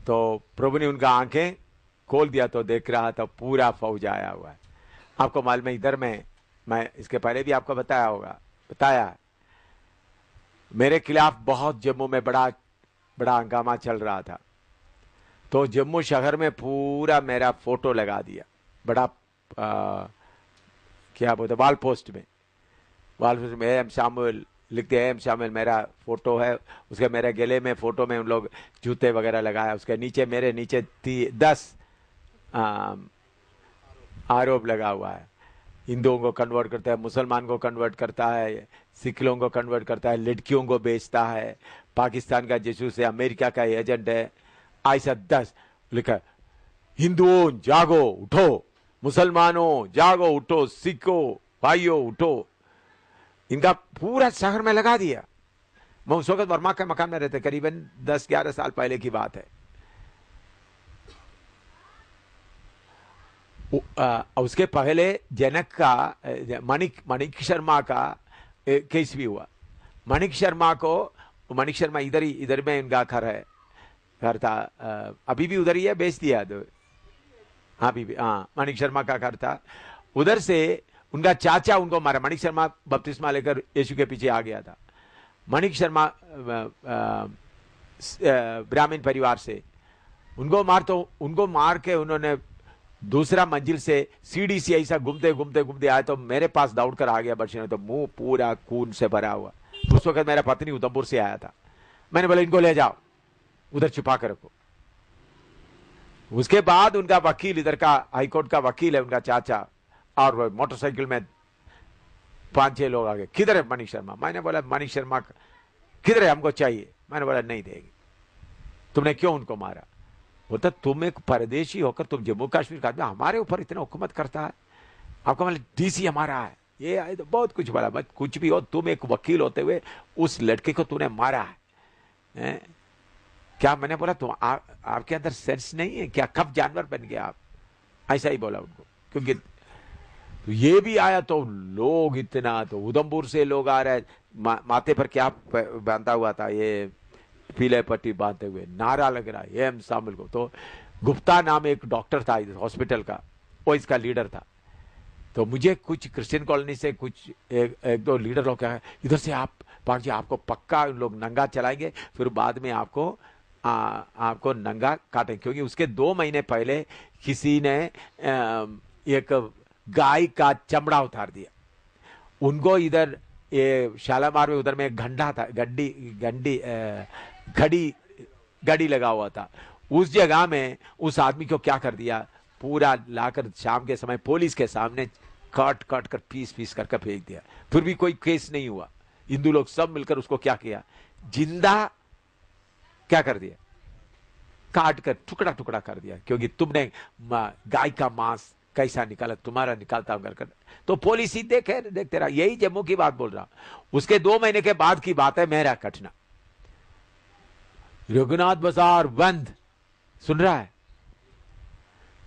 तो प्रभु ने उनका आंखें खोल दिया तो देख रहा था पूरा फौज आया हुआ है। आपको मालूम है, इधर में मैं इसके पहले भी आपको बताया मेरे खिलाफ बहुत जम्मू में बड़ा हंगामा चल रहा था। तो जम्मू शहर में पूरा मेरा फोटो लगा दिया, बड़ा क्या बोलते, वाल पोस्ट में एम शामुल लिखते हैं, एम शामिल मेरा फोटो है, उसके मेरे गले में फोटो में उन लोग जूते वगैरह लगाया। उसके नीचे मेरे नीचे 10 आरोप लगा हुआ है। हिंदुओं को कन्वर्ट करता है, मुसलमान को कन्वर्ट करता है, सिख लोगों को कन्वर्ट करता है, लड़कियों को बेचता है, पाकिस्तान का जासूस है, अमेरिका का एजेंट है, ऐसा 10 लिखा। हिंदुओं जागो उठो, मुसलमानों जागो उठो, सिखों भाइयों उठो। इनका पूरा शहर में लगा दिया। मैं उस वक्त वर्मा के मकान में रहते, करीबन 10-11 साल पहले की बात है। उसके पहले जनक का मणिक शर्मा का केस भी हुआ। मणिक शर्मा इधर में इनका घर था, अभी भी उधर ही है, बेच दिया तो। हाँ अभी भी, हाँ मणिक शर्मा का घर था। उधर से उनका चाचा उनको मारा। मणिक शर्मा बपतिस्मा लेकर यीशु के पीछे आ गया था। मणिक शर्मा ब्राह्मण परिवार से उनको मार के उन्होंने दूसरा मंजिल से सीढ़ी से ऐसा घूमते आए तो मेरे पास दौड़ कर आ गया बच्चे, तो मुंह पूरा खून से भरा हुआ। उस वक्त मेरा पत्नी उधमपुर से आया था। मैंने बोला इनको ले जाओ, उधर छुपा कर रखो। उसके बाद उनका वकील, इधर का हाईकोर्ट का वकील है उनका चाचा, और मोटरसाइकिल में 5-6 लोग आ गए। किधर है मणिक शर्मा? मैंने बोला मणिक शर्मा किधर है, हमको चाहिए। मैंने बोला नहीं देगी। तुमने क्यों उनको मारा? बोलता तुम एक परदेशी होकर तुम जम्मू कश्मीर का आदमी हमारे ऊपर इतना हुकूमत करता है, आपका मतलब डीसी हमारा है, ये आए तो बहुत कुछ बोला। मत कुछ भी हो, तुम एक वकील होते हुए उस लड़के को तूने मारा है क्या? मैंने बोला तुम आपके अंदर सेंस नहीं है क्या? कब जानवर बन गया आप? ऐसा ही बोला उनको। क्योंकि तो ये भी आया तो लोग इतना, तो उधमपुर से लोग आ रहे, माथे पर क्या बांधा हुआ था, ये पीले पट्टी बांधते हुए नारा लग रहा है एम सामुल को। तो गुप्ता नाम एक डॉक्टर था इस हॉस्पिटल का, वो इसका लीडर था। तो मुझे कुछ क्रिश्चियन कॉलोनी से कुछ एक दो लीडर लोग कहा, इधर से आप पांच जी आपको पक्का लोग नंगा चलाएंगे, फिर बाद में आपको नंगा काटेंगे। क्योंकि उसके 2 महीने पहले किसी ने एक गाय का चमड़ा उतार दिया। उनको इधर ये शालामार में उधर में एक घंटा था, घड़ी लगा हुआ था। उस जगह में उस आदमी को क्या कर दिया, पूरा लाकर शाम के समय पुलिस के सामने काट कर पीस करके फेंक दिया। फिर भी कोई केस नहीं हुआ। हिंदू लोग सब मिलकर उसको क्या किया, जिंदा क्या कर दिया, काट कर टुकड़ा कर दिया। क्योंकि तुमने गाय का मांस कैसा निकाला, तुम्हारा निकालता हूं कर। तो पुलिस ही देखते रहा। यही जम्मू की बात बोल रहा हूं। उसके 2 महीने के बाद की बात है। मेरा कटना, रघुनाथ बाजार बंद, सुन रहा है,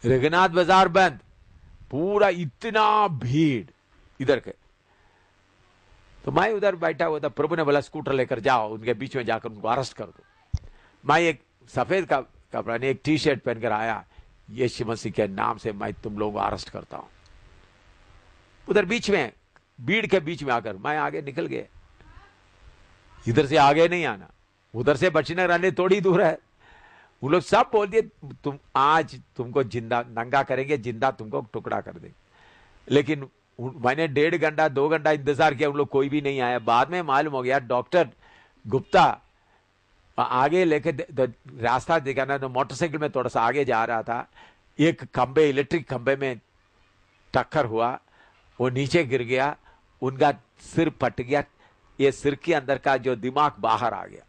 रघुनाथ बाजार बंद, पूरा इतना भीड़ इधर के। तो मैं उधर बैठा हुआ था, प्रभु ने बोला स्कूटर लेकर जाओ, उनके बीच में जाकर उनको अरेस्ट कर दो। मैं एक सफेद का कपड़ा नहीं, एक टी शर्ट पहनकर आया, यीशु मसीह के नाम से मैं तुम लोगों को अरेस्ट करता हूं। उधर बीच में भीड़ के बीच में आकर मैं आगे निकल गया। इधर से आगे नहीं आना, उधर से बचने रहने थोड़ी दूर है। वो लोग सब बोल दिए तुम आज तुमको जिंदा नंगा करेंगे, जिंदा तुमको टुकड़ा कर देंगे। लेकिन मैंने 1.5 घंटा 2 घंटा इंतजार किया, उन लोग कोई भी नहीं आया। बाद में मालूम हो गया डॉक्टर गुप्ता आगे लेके रास्ता दिखाना, तो मोटरसाइकिल में थोड़ा सा आगे जा रहा था, एक खंबे इलेक्ट्रिक खंबे में टक्कर हुआ, वो नीचे गिर गया, उनका सिर फट गया, ये सिर के अंदर का जो दिमाग बाहर आ गया।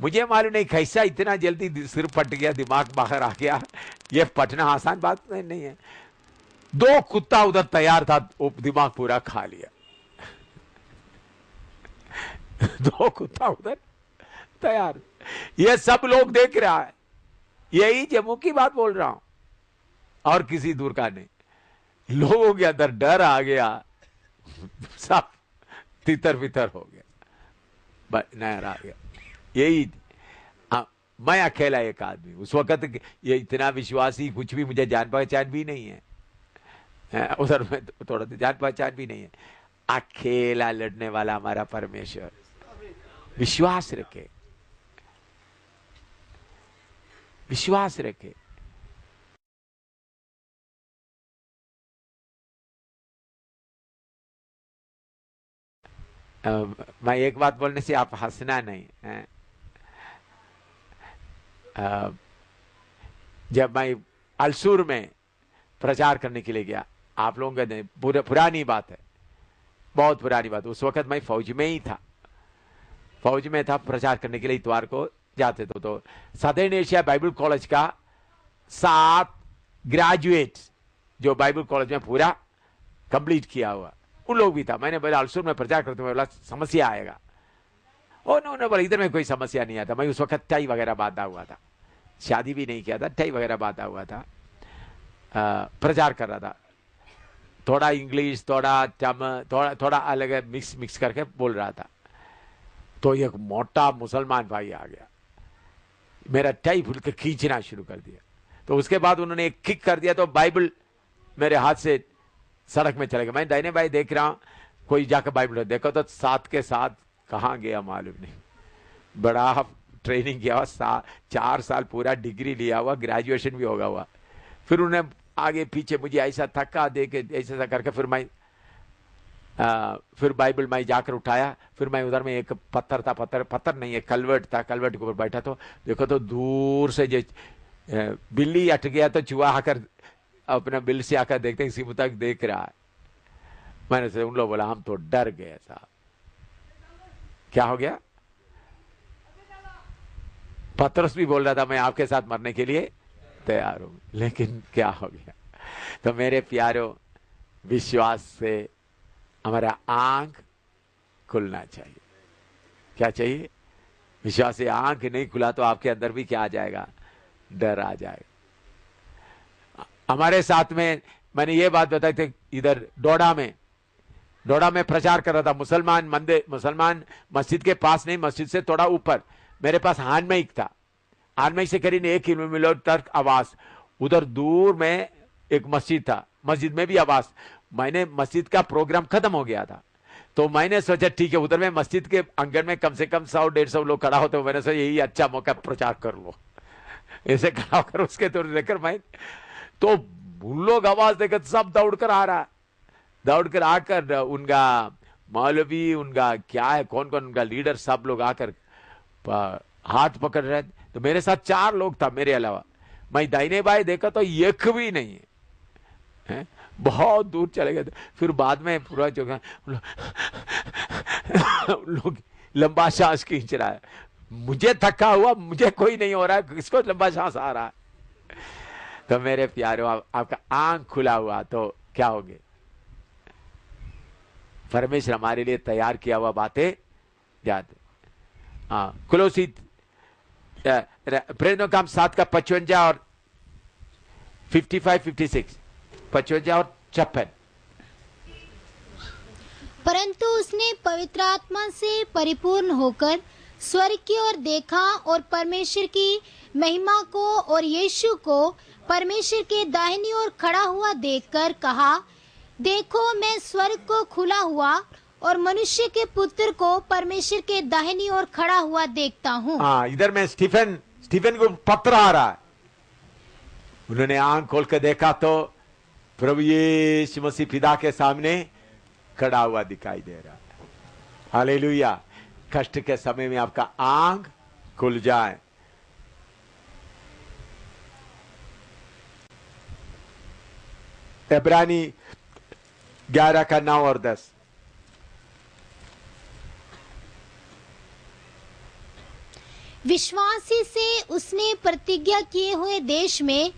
मुझे मालूम नहीं कैसा इतना जल्दी सिर फट गया, दिमाग बाहर आ गया। ये फटना आसान बात नहीं है। 2 कुत्ता उधर तैयार था, वो दिमाग पूरा खा लिया। 2 कुत्ता उधर तैयार, ये सब लोग देख रहा है। यही जम्मू की बात बोल रहा हूं, और किसी दूर का नहीं। लोगों के अंदर डर आ गया, सब तितर बितर हो गया, नहर आ गया। यही मैं अकेला एक आदमी उस वक्त, ये इतना विश्वासी कुछ भी, मुझे जान पहचान भी नहीं है, उधर में थोड़ा जान पहचान भी नहीं है। अकेला लड़ने वाला हमारा परमेश्वर। विश्वास रखे, विश्वास रखे। मैं एक बात बोलने से आप हंसना नहीं है। जब मैं अलसूर में प्रचार करने के लिए गया, आप लोगों का पुरानी बात है, बहुत पुरानी बात। उस वक्त मैं फौज में ही था, फौज में था, प्रचार करने के लिए इतवार को जाते थे। तो सदर्न एशिया बाइबल कॉलेज का 7 ग्रेजुएट जो बाइबल कॉलेज में पूरा कंप्लीट किया हुआ, उन लोग भी था। मैंने बोला अलसूर में प्रचार करते हुए बोला समस्या आएगा। उन्होंने बोला इधर में कोई समस्या नहीं आता। मैं उस वक्त टाई वगैरह बांधा हुआ था, शादी भी नहीं किया था, टाई वगैरह बांधा हुआ था, प्रचार कर रहा था। थोड़ा इंग्लिश, थोड़ा अलग मिक्स करके बोल रहा था। तो एक मोटा मुसलमान भाई आ गया, मेरा टाई फुल के खींचना शुरू कर दिया। तो उसके बाद उन्होंने एक किक कर दिया, तो बाइबल मेरे हाथ से सड़क में चले गया। मैं दाहिने भाई देख रहा हूं, कोई जाकर बाइबल देखो तो 7 के 7 कहां गया मालूम नहीं। बड़ा ट्रेनिंग किया हुआ, 4 साल पूरा डिग्री लिया हुआ, ग्रेजुएशन भी होगा हुआ। फिर उन्हें आगे पीछे मुझे ऐसा धक्का दे के ऐसा करके फिर बाइबल मैं जाकर उठाया। फिर मैं उधर में एक पत्थर था, पत्थर नहीं, एक कलवर्ट था, कलवर्ट के ऊपर बैठा। तो देखो तो दूर से जो बिल्ली अट गया, तो चूहा आकर अपना बिल से आकर देखते हैं, इसी तक देख रहा है। मैंने से उन लोग बोला हम तो डर गए साहब। क्या हो गया? पतरस भी बोल रहा था मैं आपके साथ मरने के लिए तैयार हूं, लेकिन क्या हो गया? तो मेरे प्यारों, विश्वास से हमारा आंख खुलना चाहिए। क्या चाहिए? विश्वास से आंख नहीं खुला तो आपके अंदर भी क्या आ जाएगा? डर आ जाएगा। हमारे साथ में मैंने ये बात बताई थी, इधर डोडा में प्रचार कर रहा था। मुसलमान मस्जिद के पास नहीं, मस्जिद से थोड़ा ऊपर मेरे पास हानमैक था, हानमैक से करीब 1 किलोमीटर तक आवाज, उधर दूर में एक मस्जिद था, मस्जिद में भी आवाज। मैंने मस्जिद का प्रोग्राम खत्म हो गया था, तो मैंने सोचा ठीक है, उधर में मस्जिद के आंगन में कम से कम 100-150 लोग खड़ा होते, मैंने सोचा यही अच्छा मौका, प्रचार कर लो, ऐसे खड़ा होकर उसके तो लेकर मैं, तो उन लोग आवाज देकर सब दौड़कर आ रहा, दौड़कर आकर उनका मौलवी, उनका क्या है, कौन कौन उनका लीडर, सब लोग आकर हाथ पकड़ रहे। तो मेरे साथ 4 लोग था मेरे अलावा, मैं दाहिने बाएं देखा तो एक भी नहीं है, बहुत दूर चले गए थे। फिर बाद में पूरा जगह लोग लंबा सांस खींच रहा है, मुझे थका हुआ, मुझे कोई नहीं हो रहा है, किसको लंबा सांस आ रहा है। तो मेरे प्यारे, आपका आंख खुला हुआ तो क्या होगे, परमेश्वर हमारे लिए तैयार किया हुआ बातें याद। हाँ, कुलोसी प्रेरितों काम 7 का 55 और 55-56, 55 और 56। परंतु उसने पवित्र आत्मा से परिपूर्ण होकर स्वर्ग की ओर देखा और परमेश्वर की महिमा को और यीशु को परमेश्वर के दाहिनी ओर खड़ा हुआ देखकर कहा, देखो मैं स्वर्ग को खुला हुआ और मनुष्य के पुत्र को परमेश्वर के दाहिनी ओर खड़ा हुआ देखता हूँ। हाँ, इधर में स्टीफन को पत्र आ रहा है, उन्होंने आंख खोल कर देखा तो प्रभु यीशु मसीह पिता के सामने खड़ा हुआ दिखाई दे रहा है। हालेलुया। कष्ट के समय में आपका आंख खुल जाए। इब्रानी 11 का 9 और 10। विश्वासी से उसने प्रतिज्ञा किए हुए देश में,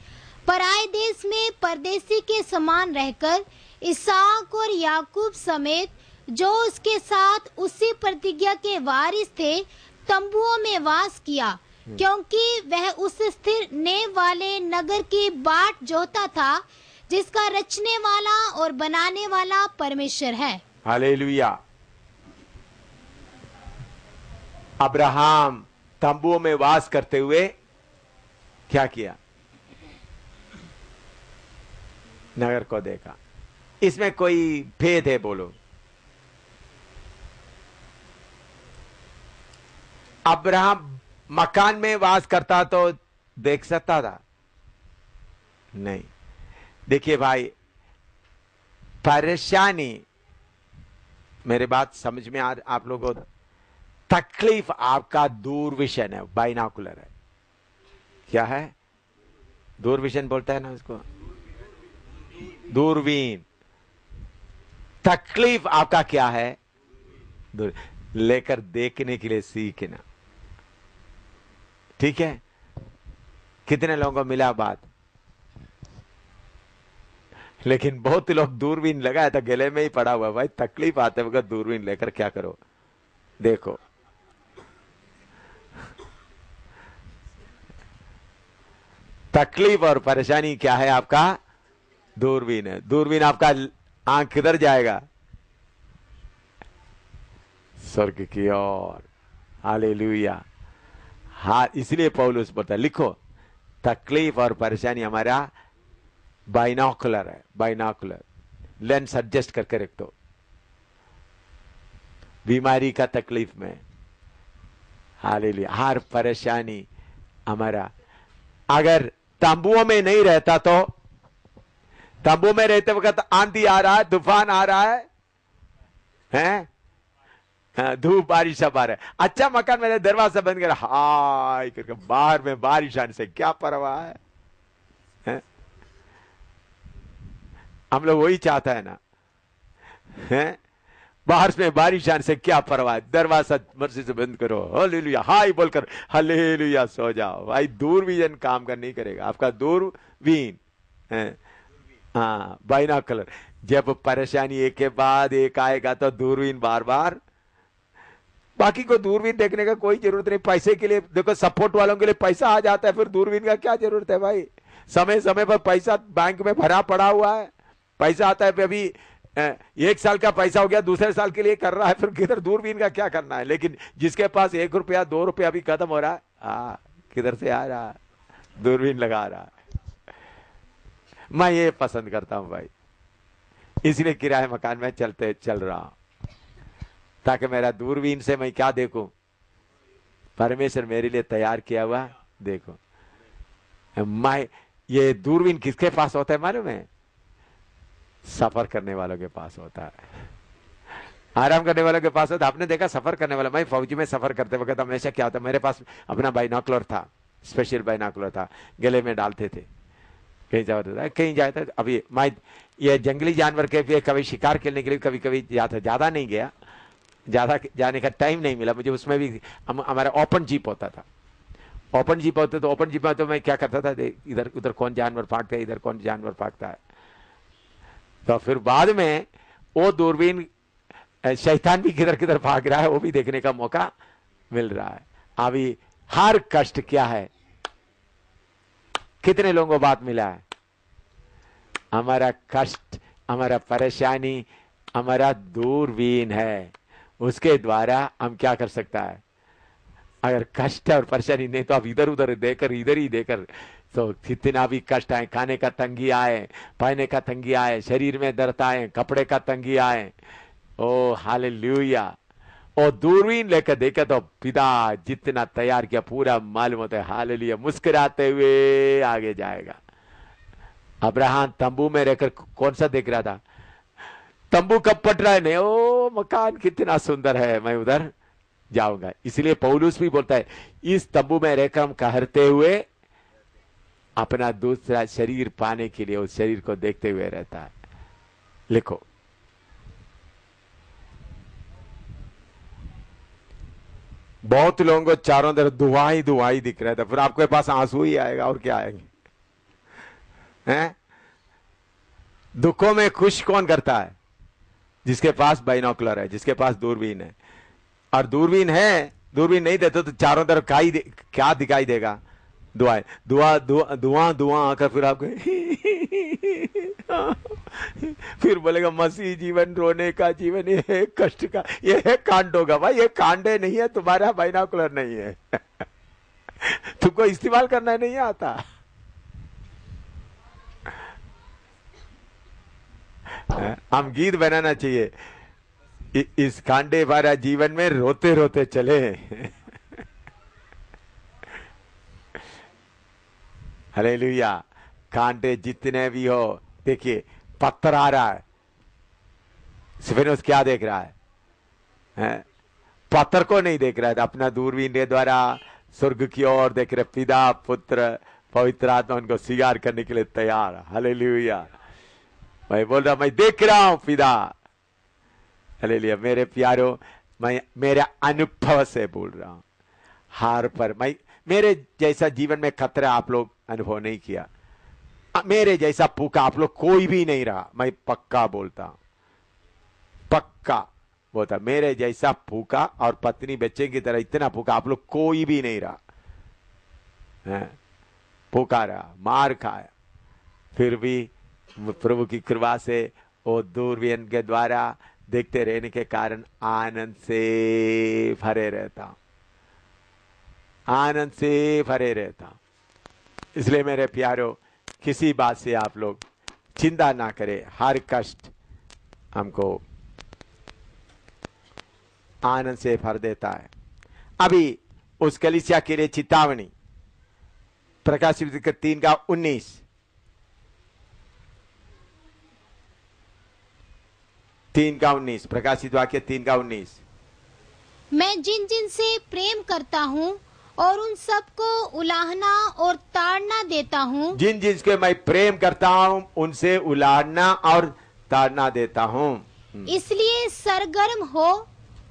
पराये देश में परदेसी के समान रहकर इसहाक और याकूब समेत जो उसके साथ उसी प्रतिज्ञा के वारिस थे, तंबुओं में वास किया, क्योंकि वह उस स्थिर नेव वाले नगर की बाट जोता था जिसका रचने वाला और बनाने वाला परमेश्वर है। हालेलुया। अब्राहम तंबुओं में वास करते हुए क्या किया, नगर को देखा। इसमें कोई भेद है बोलो? अब्राहम मकान में वास करता तो देख सकता था? नहीं। देखिए भाई, परेशानी, मेरे बात समझ में आप लोगों को, तकलीफ आपका दूरविजन है, बाइनोकुलर है। क्या है? दूरविजन बोलता है ना उसको, दूरबीन। तकलीफ आपका क्या है? दूर लेकर देखने के लिए सीखना। ठीक है? कितने लोगों को मिला बात? लेकिन बहुत लोग दूरबीन लगाया था, गले में ही पड़ा हुआ। भाई तकलीफ आते वक्त दूरबीन लेकर क्या करो, देखो। तकलीफ और परेशानी क्या है आपका? दूरबीन है। दूरबीन आपका आंख किधर जाएगा? स्वर्ग की ओर। हालेलुया। हाँ, इसलिए पौलुस बोलता है, लिखो, तकलीफ और परेशानी हमारा बाइनोकुलर है, बाइनोकुलर लेंस एडजस्ट करके रख दो। बीमारी का तकलीफ में, हालेलुया, हर परेशानी हमारा। अगर तंबुओं में नहीं रहता तो, तंबू में रहते वक्त आंधी आ रहा है, तूफान आ रहा है? धूप बारिश सब आ रहा है, अच्छा मकान में दरवाजा बंद कर हाय करके बाहर में बारिश आने से क्या परवाह है? हम लोग वही चाहता है ना, हैं? बाहर में बारिश आने से क्या परवाह है? दरवाजा मर्जी से बंद करो, हालेलुया, हाय बोलकर हालेलुया सो जाओ। भाई दूरबीन काम कर नहीं करेगा आपका दूरबीन, हाँ, बाइनोकुलर। जब परेशानी एक के बाद एक आएगा तो दूरबीन बार बार। बाकी को दूरबीन देखने का कोई जरूरत नहीं। पैसे के लिए देखो, सपोर्ट वालों के लिए पैसा आ जाता है, फिर दूरबीन का क्या जरूरत है भाई? समय समय पर पैसा बैंक में भरा पड़ा हुआ है, पैसा आता है। अभी 1 साल का पैसा हो गया, दूसरे साल के लिए कर रहा है, फिर किधर दूरबीन का क्या करना है। लेकिन जिसके पास 1 रुपया 2 रुपया भी खत्म हो रहा है, किधर से आ रहा है, दूरबीन लगा रहा है। मैं ये पसंद करता हूं भाई, इसलिए किराए मकान में चल रहा हूं, ताकि मेरा दूरबीन से मैं क्या देखूं, परमेश्वर मेरे लिए तैयार किया हुआ देखो। मैं ये दूरबीन किसके पास होता है मालूम है? सफर करने वालों के पास होता है, आराम करने वालों के पास होता है। आपने देखा सफर करने वाला, मैं फौजी में सफर करते वक्त हमेशा क्या होता, मेरे पास अपना बाइनोकुलर था, स्पेशल बाइनोकुलर था, गले में डालते थे, कहीं जाता था, कहीं जाता था। अभी मैं ये जंगली जानवर के कभी शिकार खेलने के लिए कभी कभी जाता, ज्यादा नहीं गया, ज्यादा जाने का टाइम नहीं मिला मुझे। उसमें भी हमारा ओपन जीप होता था, ओपन जीप होता, तो ओपन जीप में तो मैं क्या करता था, इधर उधर कौन जानवर भागता है, इधर कौन जानवर भागता है। तो फिर बाद में वो दूरबीन, शैतान भी किधर किधर भाग रहा है वो भी देखने का मौका मिल रहा है। अभी हर कष्ट क्या है, कितने लोगों को बात मिला है, हमारा कष्ट, हमारा परेशानी, हमारा दूरबीन है, उसके द्वारा हम क्या कर सकता है। अगर कष्ट और परेशानी नहीं तो आप इधर उधर देकर, इधर ही देकर, तो कितना भी कष्ट आए, खाने का तंगी आए, पहने का तंगी आए, शरीर में दर्द आए, कपड़े का तंगी आए, ओ हालेलुया, और दूरबीन लेकर देखे तो पिता जितना तैयार किया पूरा मालूम होता है। हालेलुया, मुस्कुराते हुए आगे जाएगा। अब्राहम तंबू में रहकर कौन सा देख रहा था, तंबू कब पट रहा है, नहीं, ओ मकान कितना सुंदर है, मैं उधर जाऊंगा। इसलिए पौलुस भी बोलता है, इस तंबू में रहकर हम कहरते हुए अपना दूसरा शरीर पाने के लिए उस शरीर को देखते हुए रहता है। लिखो, बहुत लोगों को चारों तरफ दुआई दुआई दिख रहा था, फिर आपके पास आंसू ही आएगा और क्या आएंगे, हैं? दुखों में खुश कौन करता है? जिसके पास बाइनोकुलर है, जिसके पास दूरबीन है। और दूरबीन है, दूरबीन नहीं देते तो चारों तरफ क्या दिखाई देगा? दुआएं, दुआ आकर फिर आपको फिर बोलेगा मसीह जीवन रोने का जीवन, ये है कष्ट का, ये है कांडों का। भाई ये कांडे नहीं है, तुम्हारा बाइनोकुलर नहीं है तुमको इस्तेमाल करना नहीं आता। हम गीत बनाना चाहिए, इस कांडे भरा जीवन में रोते रोते चले हालेलुया। कांटे जितने भी हो, देखिए पत्थर आ रहा है, स्फेनोस क्या देख रहा है? पत्थर को नहीं देख रहा है, अपना दूरबीन के द्वारा स्वर्ग की ओर देख रहे, पिता पुत्र पवित्र आत्मा उनको स्वीकार करने के लिए तैयार। हालेलुया। मैं बोल रहा, मैं देख रहा हूं पिता। हालेलुया। मेरे प्यारो, मैं मेरे अनुभव से बोल रहा हूं, हार पर मेरे जैसा जीवन में खतरा आप लोग अनुभव नहीं किया, मेरे जैसा भूखा आप लोग कोई भी नहीं रहा। मैं पक्का बोलता हूं, पक्का बोलता, मेरे जैसा भूखा और पत्नी बच्चे की तरह इतना भूखा आप लोग कोई भी नहीं रहा। भूखा रहा, मार खाया, फिर भी प्रभु की कृपा से वो दूरबीन के द्वारा देखते रहने के कारण आनंद से भरे रहता हूं, आनंद से भरे रहता हूं। इसलिए मेरे प्यारो, किसी बात से आप लोग चिंता ना करें, हर कष्ट हमको आनंद से भर देता है। अभी उस कलीसिया के लिए चेतावनी, प्रकाशित 3:19, 3:19, प्रकाशित वाक्य 3:19। मैं जिन जिन से प्रेम करता हूँ और उन सबको उलाहना और ताड़ना देता हूँ, जिन जिसके मैं प्रेम करता हूँ उनसे उलाहना और ताड़ना देता हूँ। इसलिए सरगर्म हो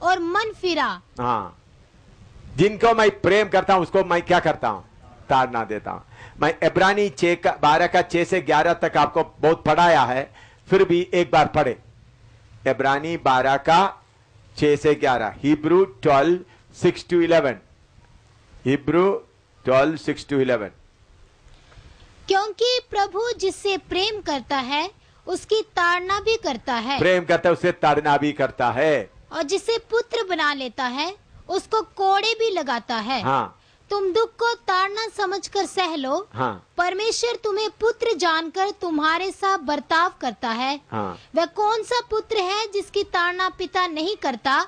और मन फिरा। हाँ, जिनको मैं प्रेम करता हूँ उसको मैं क्या करता हूँ? ताड़ना देता हूँ। मैं इब्रानी 12:6 से 11 तक आपको बहुत पढ़ाया है, फिर भी एक बार पढ़े। इब्रानी 12:6 से 11, हिब्रू 12:6-11, हिब्रू 12:6-11। क्योंकि प्रभु जिससे प्रेम करता है उसकी ताड़ना भी करता है, प्रेम करता है उसे ताड़ना भी करता है। और जिसे पुत्र बना लेता है उसको कोड़े भी लगाता है। हाँ तुम दुख को ताड़ना समझकर सह लो। हाँ परमेश्वर तुम्हें पुत्र जानकर तुम्हारे साथ बर्ताव करता है। हाँ वह कौन सा पुत्र है जिसकी ताड़ना पिता नहीं करता?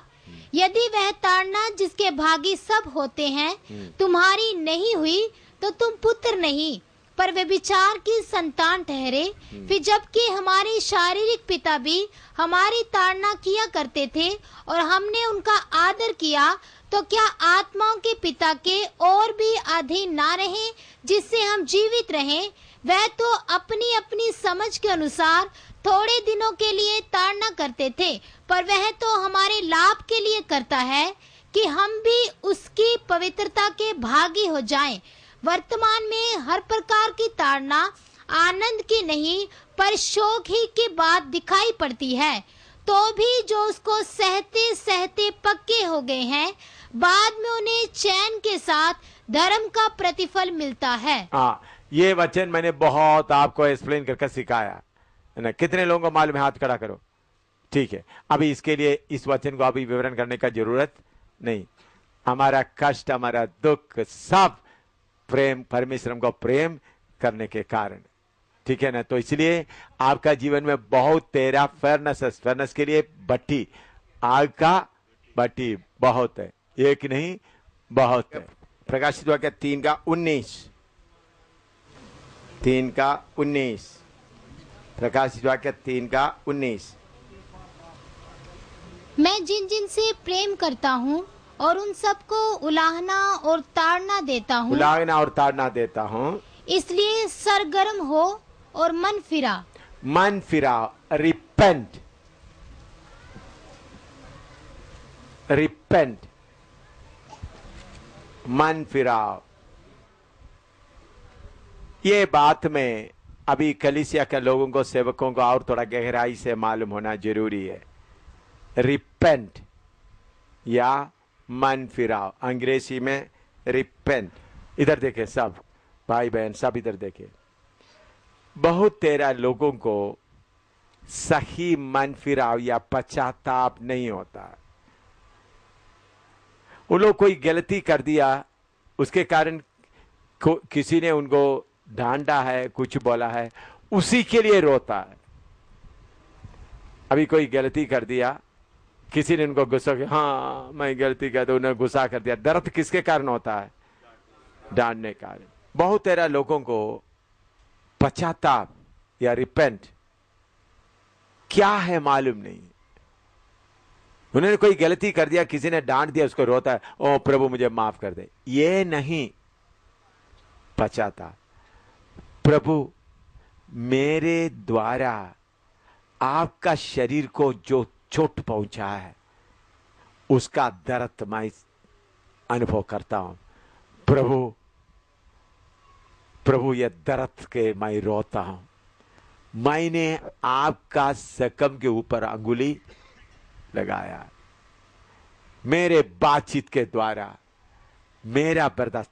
यदि वह ताड़ना जिसके भागी सब होते हैं तुम्हारी नहीं हुई तो तुम पुत्र नहीं पर व्यभिचार की संतान ठहरे। फिर जबकि हमारे शारीरिक पिता भी हमारी ताड़ना किया करते थे और हमने उनका आदर किया, तो क्या आत्माओं के पिता के और भी अधीन ना रहे जिससे हम जीवित रहें? वह तो अपनी अपनी समझ के अनुसार थोड़े दिनों के लिए ताड़ना करते थे, पर वह तो हमारे लाभ के लिए करता है कि हम भी उसकी पवित्रता के भागी हो जाएं। वर्तमान में हर प्रकार की ताड़ना आनंद की नहीं पर शोक ही की बात दिखाई पड़ती है, तो भी जो उसको सहते सहते पक्के हो गए हैं बाद में उन्हें चैन के साथ धर्म का प्रतिफल मिलता है। हाँ, ये वचन मैंने बहुत आपको एक्सप्लेन करके सिखाया है ना। कितने लोगों को मालूम है? हाथ खड़ा करो। ठीक है, अभी इसके लिए इस वचन को अभी विवरण करने का जरूरत नहीं। हमारा कष्ट, हमारा दुख सब प्रेम, परमेश्वर को प्रेम करने के कारण, ठीक है ना। तो इसलिए आपका जीवन में बहुत तेरा फर्नेस के लिए भट्टी, आग का भट्टी बहुत है, एक नहीं बहुत है। प्रकाशित वाक्य 3:19 प्रकाशित वाक्य 3:19। मैं जिन जिन से प्रेम करता हूँ और उन सबको उलाहना और ताड़ना देता हूँ, इसलिए सरगर्म हो और मन फिरा। रिपेंट, मन फिराओ। ये बात में अभी कलीसिया के लोगों को, सेवकों को और थोड़ा गहराई से मालूम होना जरूरी है। रिपेंट या मन फिराओ, अंग्रेजी में रिपेंट। इधर देखे सब भाई बहन, सब इधर देखे। बहुत तेरा लोगों को सही मन फिराव या पश्चाताप नहीं होता। वो लोग कोई गलती कर दिया, उसके कारण किसी ने उनको डांटा है, कुछ बोला है, उसी के लिए रोता है। अभी कोई गलती कर दिया, किसी ने उनको गुस्सा किया, हाँ मैं गलती किया, तो उन्हें गुस्सा कर दिया। दर्द किसके कारण होता है? डांटने के कारण। बहुत तेरा लोगों को पश्चाताप या रिपेंट क्या है मालूम नहीं। उन्होंने कोई गलती कर दिया, किसी ने डांट दिया, उसको रोता है, ओ प्रभु मुझे माफ कर दे। ये नहीं पश्चाताप। प्रभु मेरे द्वारा आपका शरीर को जो चोट पहुंचा है उसका दर्द मैं अनुभव करता हूं। प्रभु ये दर्द के मैं रोता हूं। मैंने आपका जख्म के ऊपर अंगुली लगाया, मेरे बातचीत के द्वारा मेरा बर्दाश्त।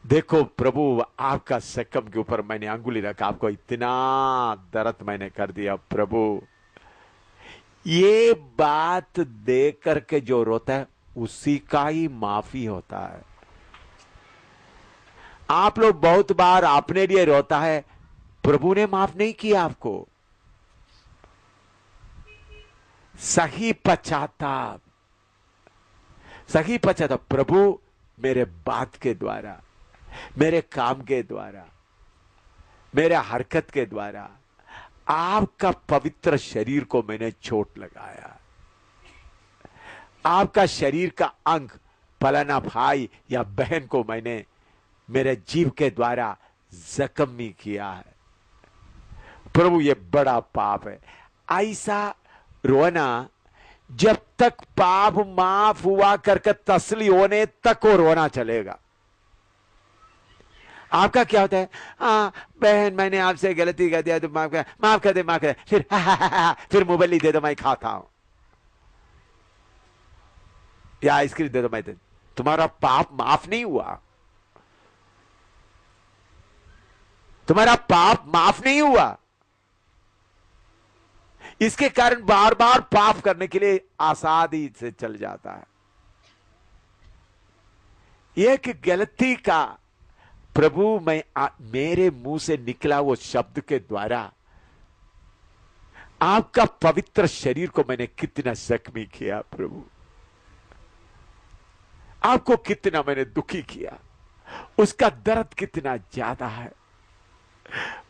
देखो प्रभु, आपका जख्म के ऊपर मैंने अंगुली रखा, आपको इतना दर्द मैंने कर दिया प्रभु। ये बात देख करके जो रोता है उसी का ही माफी होता है। आप लोग बहुत बार अपने लिए रोता है, प्रभु ने माफ नहीं किया आपको। सही पश्चाताप, प्रभु मेरे बात के द्वारा, मेरे काम के द्वारा, मेरे हरकत के द्वारा आपका पवित्र शरीर को मैंने चोट लगाया। आपका शरीर का अंग, फलाना भाई या बहन को मैंने मेरे जीव के द्वारा जख्मी किया है। प्रभु ये बड़ा पाप है। ऐसा रोना जब तक पाप माफ हुआ करके तसली होने तक वो रोना चलेगा। आपका क्या होता है? हाँ बहन मैंने आपसे गलती कर दिया तो माफ कर दे, फिर मोबाइल दे दो मैं खाता हूं, या आइसक्रीम दे दो मैं दे। तुम्हारा पाप माफ नहीं हुआ, तुम्हारा पाप माफ नहीं हुआ। इसके कारण बार बार पाप करने के लिए आसानी से चल जाता है। एक गलती का प्रभु मेरे मुंह से निकला वो शब्द के द्वारा आपका पवित्र शरीर को मैंने कितना जख्मी किया प्रभु, आपको कितना मैंने दुखी किया, उसका दर्द कितना ज्यादा है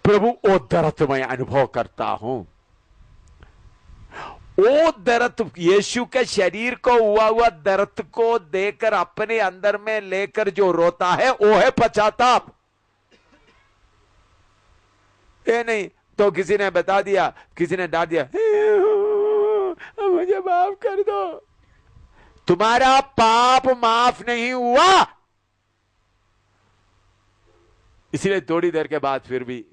प्रभु। वो दर्द मैं अनुभव करता हूं, वो दर्द यीशु के शरीर को हुआ दर्द को देकर अपने अंदर में लेकर जो रोता है वो है पश्चाताप। ये नहीं तो किसी ने बता दिया, किसी ने डांट दिया, मुझे माफ कर दो, तुम्हारा पाप माफ नहीं हुआ। इसलिए थोड़ी देर के बाद फिर भी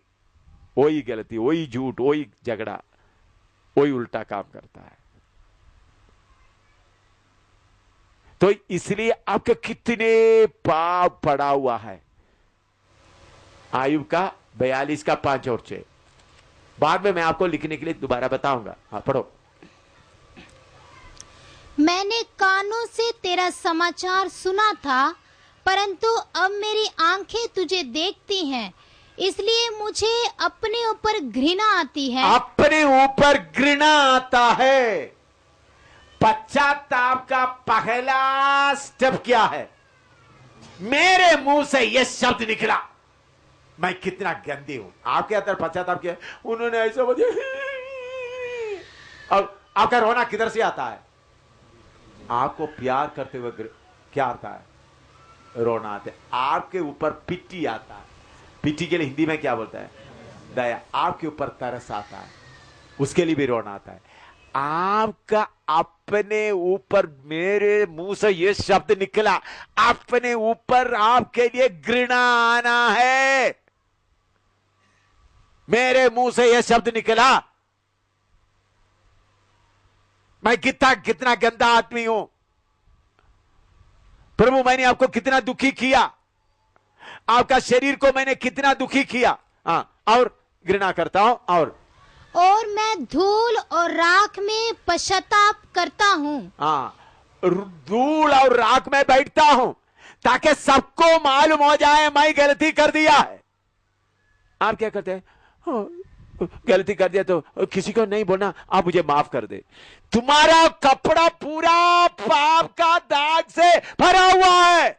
वही गलती, वही झूठ, वही झगड़ा, वही उल्टा काम करता है। तो इसलिए आपके कितने पाप पड़ा हुआ है। आयुब का 42 का 5 और 6 बाद में मैं आपको लिखने के लिए दोबारा बताऊंगा। हाँ पढ़ो। मैंने कानों से तेरा समाचार सुना था, परंतु अब मेरी आंखें तुझे देखती हैं, इसलिए मुझे अपने ऊपर घृणा आती है। अपने ऊपर घृणा आता है। पश्चाताप का पहला स्टेप क्या है? मेरे मुंह से यह शब्द निकला, मैं कितना गंदी हूं। आपके अंदर पश्चाताप किया, उन्होंने ऐसा बोला। और आपका रोना किधर से आता है? आपको प्यार करते हुए क्या आता है? रोना आता है। आपके ऊपर पिट्टी आता है। पिट्टी के लिए हिंदी में क्या बोलता है? दया। आपके ऊपर तरस आता है, उसके लिए भी रोना आता है। आपका अपने ऊपर, मेरे मुंह से यह शब्द निकला, अपने ऊपर आपके लिए घृणा आना है। मेरे मुंह से यह शब्द निकला, मैं कितना गंदा आदमी हूं प्रभु, मैंने आपको कितना दुखी किया, आपका शरीर को मैंने कितना दुखी किया। और घृणा करता हूं। और मैं धूल और राख में पश्चाताप करता हूं। धूल और राख में बैठता हूं ताकि सबको मालूम हो जाए मैं गलती कर दिया है। आप क्या करते हैं? गलती कर दिया तो किसी को नहीं बोलना, आप मुझे माफ कर दे। तुम्हारा कपड़ा पूरा पाप का दाग से भरा हुआ है।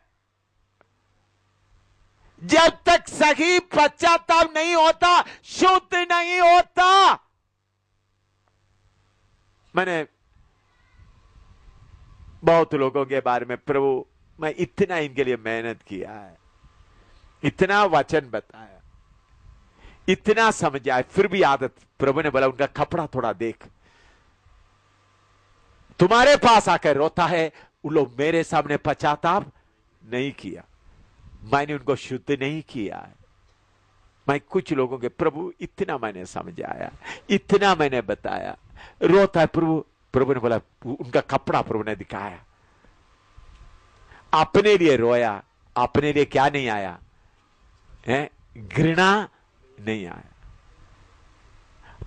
जब तक सही पश्चाताप नहीं होता, शुद्ध नहीं होता। मैंने बहुत लोगों के बारे में, प्रभु मैं इतना इनके लिए मेहनत किया है, इतना वचन बताया, इतना समझाया, फिर भी आदत। प्रभु ने बोला उनका कपड़ा थोड़ा देख। तुम्हारे पास आकर रोता है, उन लोग मेरे सामने पश्चाताप नहीं किया, मैंने उनको शुद्ध नहीं किया है। मैं कुछ लोगों के, प्रभु इतना मैंने समझाया, इतना मैंने बताया, रोता है प्रभु। प्रभु ने बोला उनका कपड़ा प्रभु ने दिखाया। अपने लिए रोया, अपने लिए क्या नहीं आया है? घृणा नहीं आया।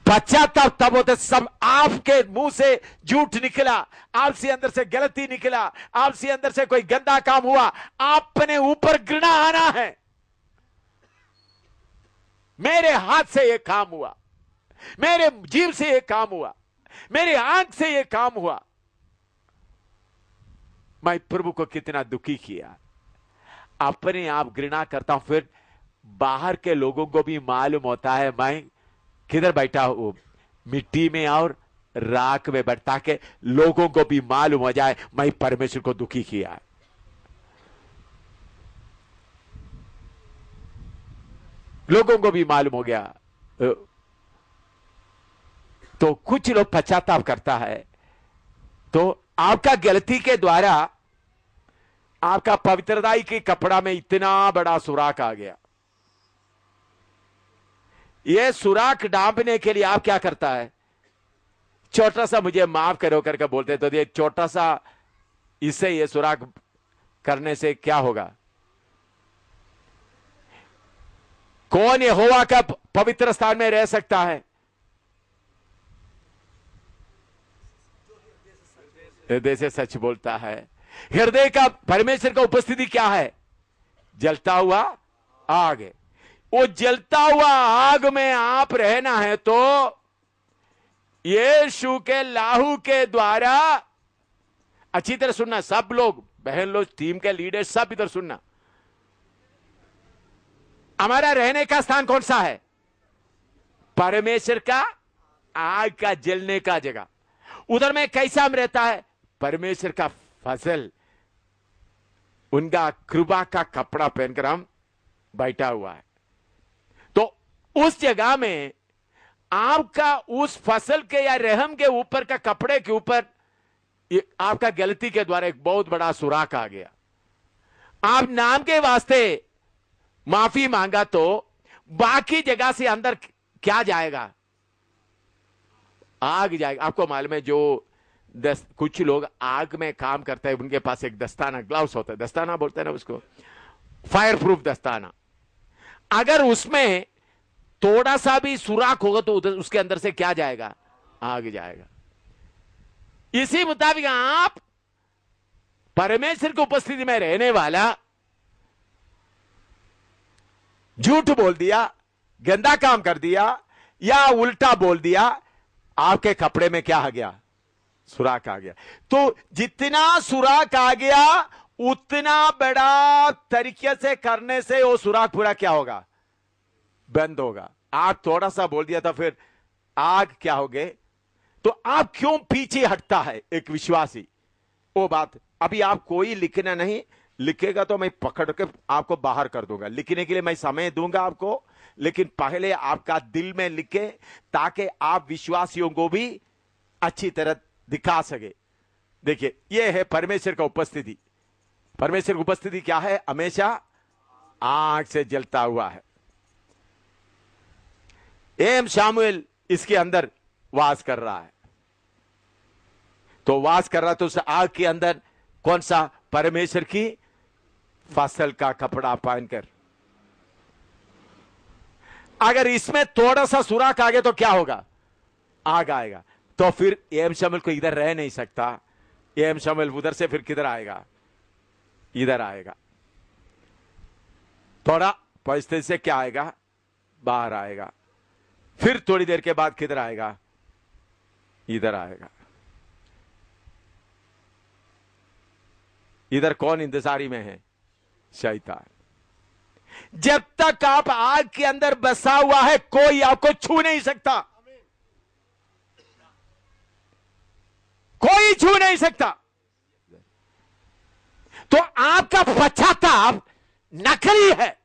पश्चाताप तब होते सब आपके मुंह से झूठ निकला, आपसे अंदर से गलती निकला, आपसे अंदर से कोई गंदा काम हुआ, अपने ऊपर घृणा आना है। मेरे हाथ से यह काम हुआ, मेरे जीभ से यह काम हुआ, मेरे आंख से यह काम हुआ, मैं प्रभु को कितना दुखी किया। अपने आप घृणा करता हूं, फिर बाहर के लोगों को भी मालूम होता है मैं किधर बैठा हूं, मिट्टी में और राख में बैठा, के लोगों को भी मालूम हो जाए मैं परमेश्वर को दुखी किया है। लोगों को भी मालूम हो गया। तो कुछ लोग पश्चाताप करता है, तो आपका गलती के द्वारा आपका पवित्रताई के कपड़ा में इतना बड़ा सुराख आ गया। यह सुराख ढांपने के लिए आप क्या करता है? छोटा सा मुझे माफ करो करके बोलते, तो ये छोटा सा, इससे ये सुराख करने से क्या होगा? कौन यहोवा का पवित्र स्थान में रह सकता है? हृदय से सच बोलता है। हृदय का परमेश्वर का उपस्थिति क्या है? जलता हुआ आग है। वो जलता हुआ आग में आप रहना है तो यीशु के लाहू के द्वारा, अच्छी तरह सुनना सब लोग, बहन लोग, टीम के लीडर, सब इधर सुनना। हमारा रहने का स्थान कौन सा है? परमेश्वर का आग का जलने का जगह। उधर में कैसा हम रहता है? परमेश्वर का फसल, उनका कृपा का कपड़ा पहनकर हम बैठा हुआ है। तो उस जगह में आपका उस फसल के या रहम के ऊपर का कपड़े के ऊपर आपका गलती के द्वारा एक बहुत बड़ा सुराख आ गया। आप नाम के वास्ते माफी मांगा तो बाकी जगह से अंदर क्या जाएगा? आग जाएगा। आपको मालूम है जो कुछ लोग आग में काम करते हैं, उनके पास एक दस्ताना, ग्लव्स होता है, दस्ताना बोलते हैं ना उसको, फायर प्रूफ दस्ताना। अगर उसमें थोड़ा सा भी सुराख होगा तो उसके अंदर से क्या जाएगा? आग जाएगा। इसी मुताबिक आप परमेश्वर की उपस्थिति में रहने वाला झूठ बोल दिया, गंदा काम कर दिया या उल्टा बोल दिया, आपके कपड़े में क्या आ गया? सुराख आ गया। तो जितना सुराख आ गया उतना बड़ा तरीके से करने से वो सुराख पूरा क्या होगा? बंद होगा। आप थोड़ा सा बोल दिया तो फिर आग क्या हो गए? तो आप क्यों पीछे हटता है एक विश्वासी? वो बात अभी आप कोई लिखना नहीं, लिखेगा तो मैं पकड़ के आपको बाहर कर दूंगा। लिखने के लिए मैं समय दूंगा आपको, लेकिन पहले आपका दिल में लिखे ताकि आप विश्वासियों को भी अच्छी तरह दिखा सके। देखिए, यह है परमेश्वर का उपस्थिति। परमेश्वर की उपस्थिति क्या है? हमेशा आग से जलता हुआ है। एम शामुएल इसके अंदर वास कर रहा है। तो वास कर रहा तो उस आग के अंदर कौन सा? परमेश्वर की फसल का कपड़ा पहनकर। अगर इसमें थोड़ा सा सुराख आ गया तो क्या होगा? आग आएगा। तो फिर एम शामुएल को इधर रह नहीं सकता। एम शामुएल उधर से फिर किधर आएगा? इधर आएगा। थोड़ा परिस्थिति से क्या आएगा? बाहर आएगा। फिर थोड़ी देर के बाद किधर आएगा? इधर आएगा। इधर कौन इंतजारी में है? शैतान। जब तक आप आग के अंदर बसा हुआ है कोई आपको छू नहीं सकता, कोई छू नहीं सकता। तो आपका पश्चाताप नकली है,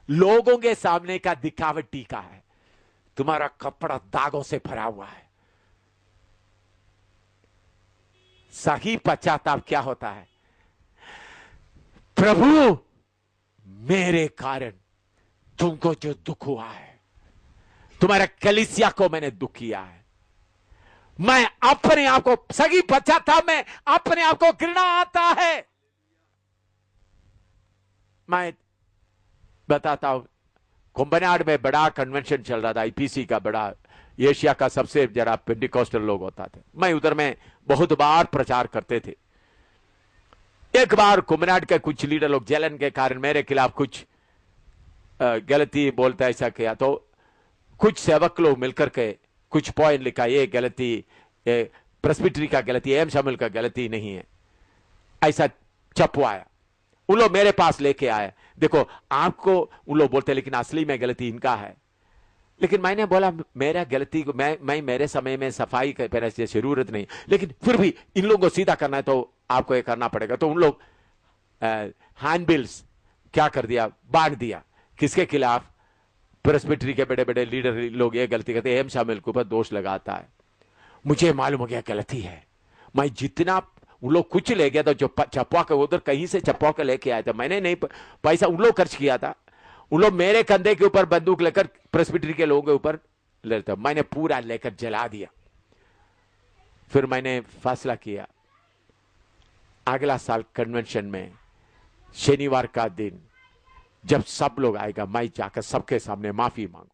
लोगों के सामने का दिखावटी का है। तुम्हारा कपड़ा दागों से भरा हुआ है। सही पश्चाताप क्या होता है? प्रभु, मेरे कारण तुमको जो दुख हुआ है, तुम्हारा कलीसिया को मैंने दुख किया है, मैं अपने आप को, सही पश्चाताप में अपने आप को घृणा आता है। मैं बताता हूं, कुंभनाड में बड़ा कन्वेंशन चल रहा था, आईपीसी का, बड़ा एशिया का सबसे जरा पेंटिकॉस्टल लोग होता थे। मैं उधर में बहुत बार प्रचार करते थे। एक बार कुंभनाड के कुछ लीडर लोग जलन के कारण मेरे खिलाफ कुछ गलती बोलता ऐसा किया, तो कुछ सेवक लोग मिलकर के कुछ पॉइंट लिखा, ये गलती प्रेस्बिटरी का गलती, एम शामुएल का गलती नहीं है, ऐसा छपवाया। उन लोग मेरे पास लेके आए, देखो आपको उन लोग बोलते लेकिन असली में गलती इनका है। लेकिन मैंने बोला मेरा गलती को मैं मेरे समय में सफाई करने की जरूरत नहीं, लेकिन फिर भी इन लोगों को सीधा करना है तो आपको ये करना पड़ेगा। तो उन लोग हैंडबिल्स क्या कर दिया, बांट दिया। किसके खिलाफ? प्रेस्बिटरी के बड़े बड़े लीडर लोग ये गलती करते, एम शामुएल के ऊपर दोष लगाता है। मुझे मालूम हो गया गलती है। मैं जितना उन लोग कुछ ले गया था, जो चपवा के उधर कहीं से चपवा के लेके आया था, मैंने नहीं पैसा उन लोग खर्च किया था। उन लोग मेरे कंधे के ऊपर बंदूक लेकर प्रेस्बिटरी के लोगों के ऊपर लेता, मैंने पूरा लेकर जला दिया। फिर मैंने फैसला किया अगला साल कन्वेंशन में शनिवार का दिन जब सब लोग आएगा, मैं जाकर सबके सामने माफी मांगू।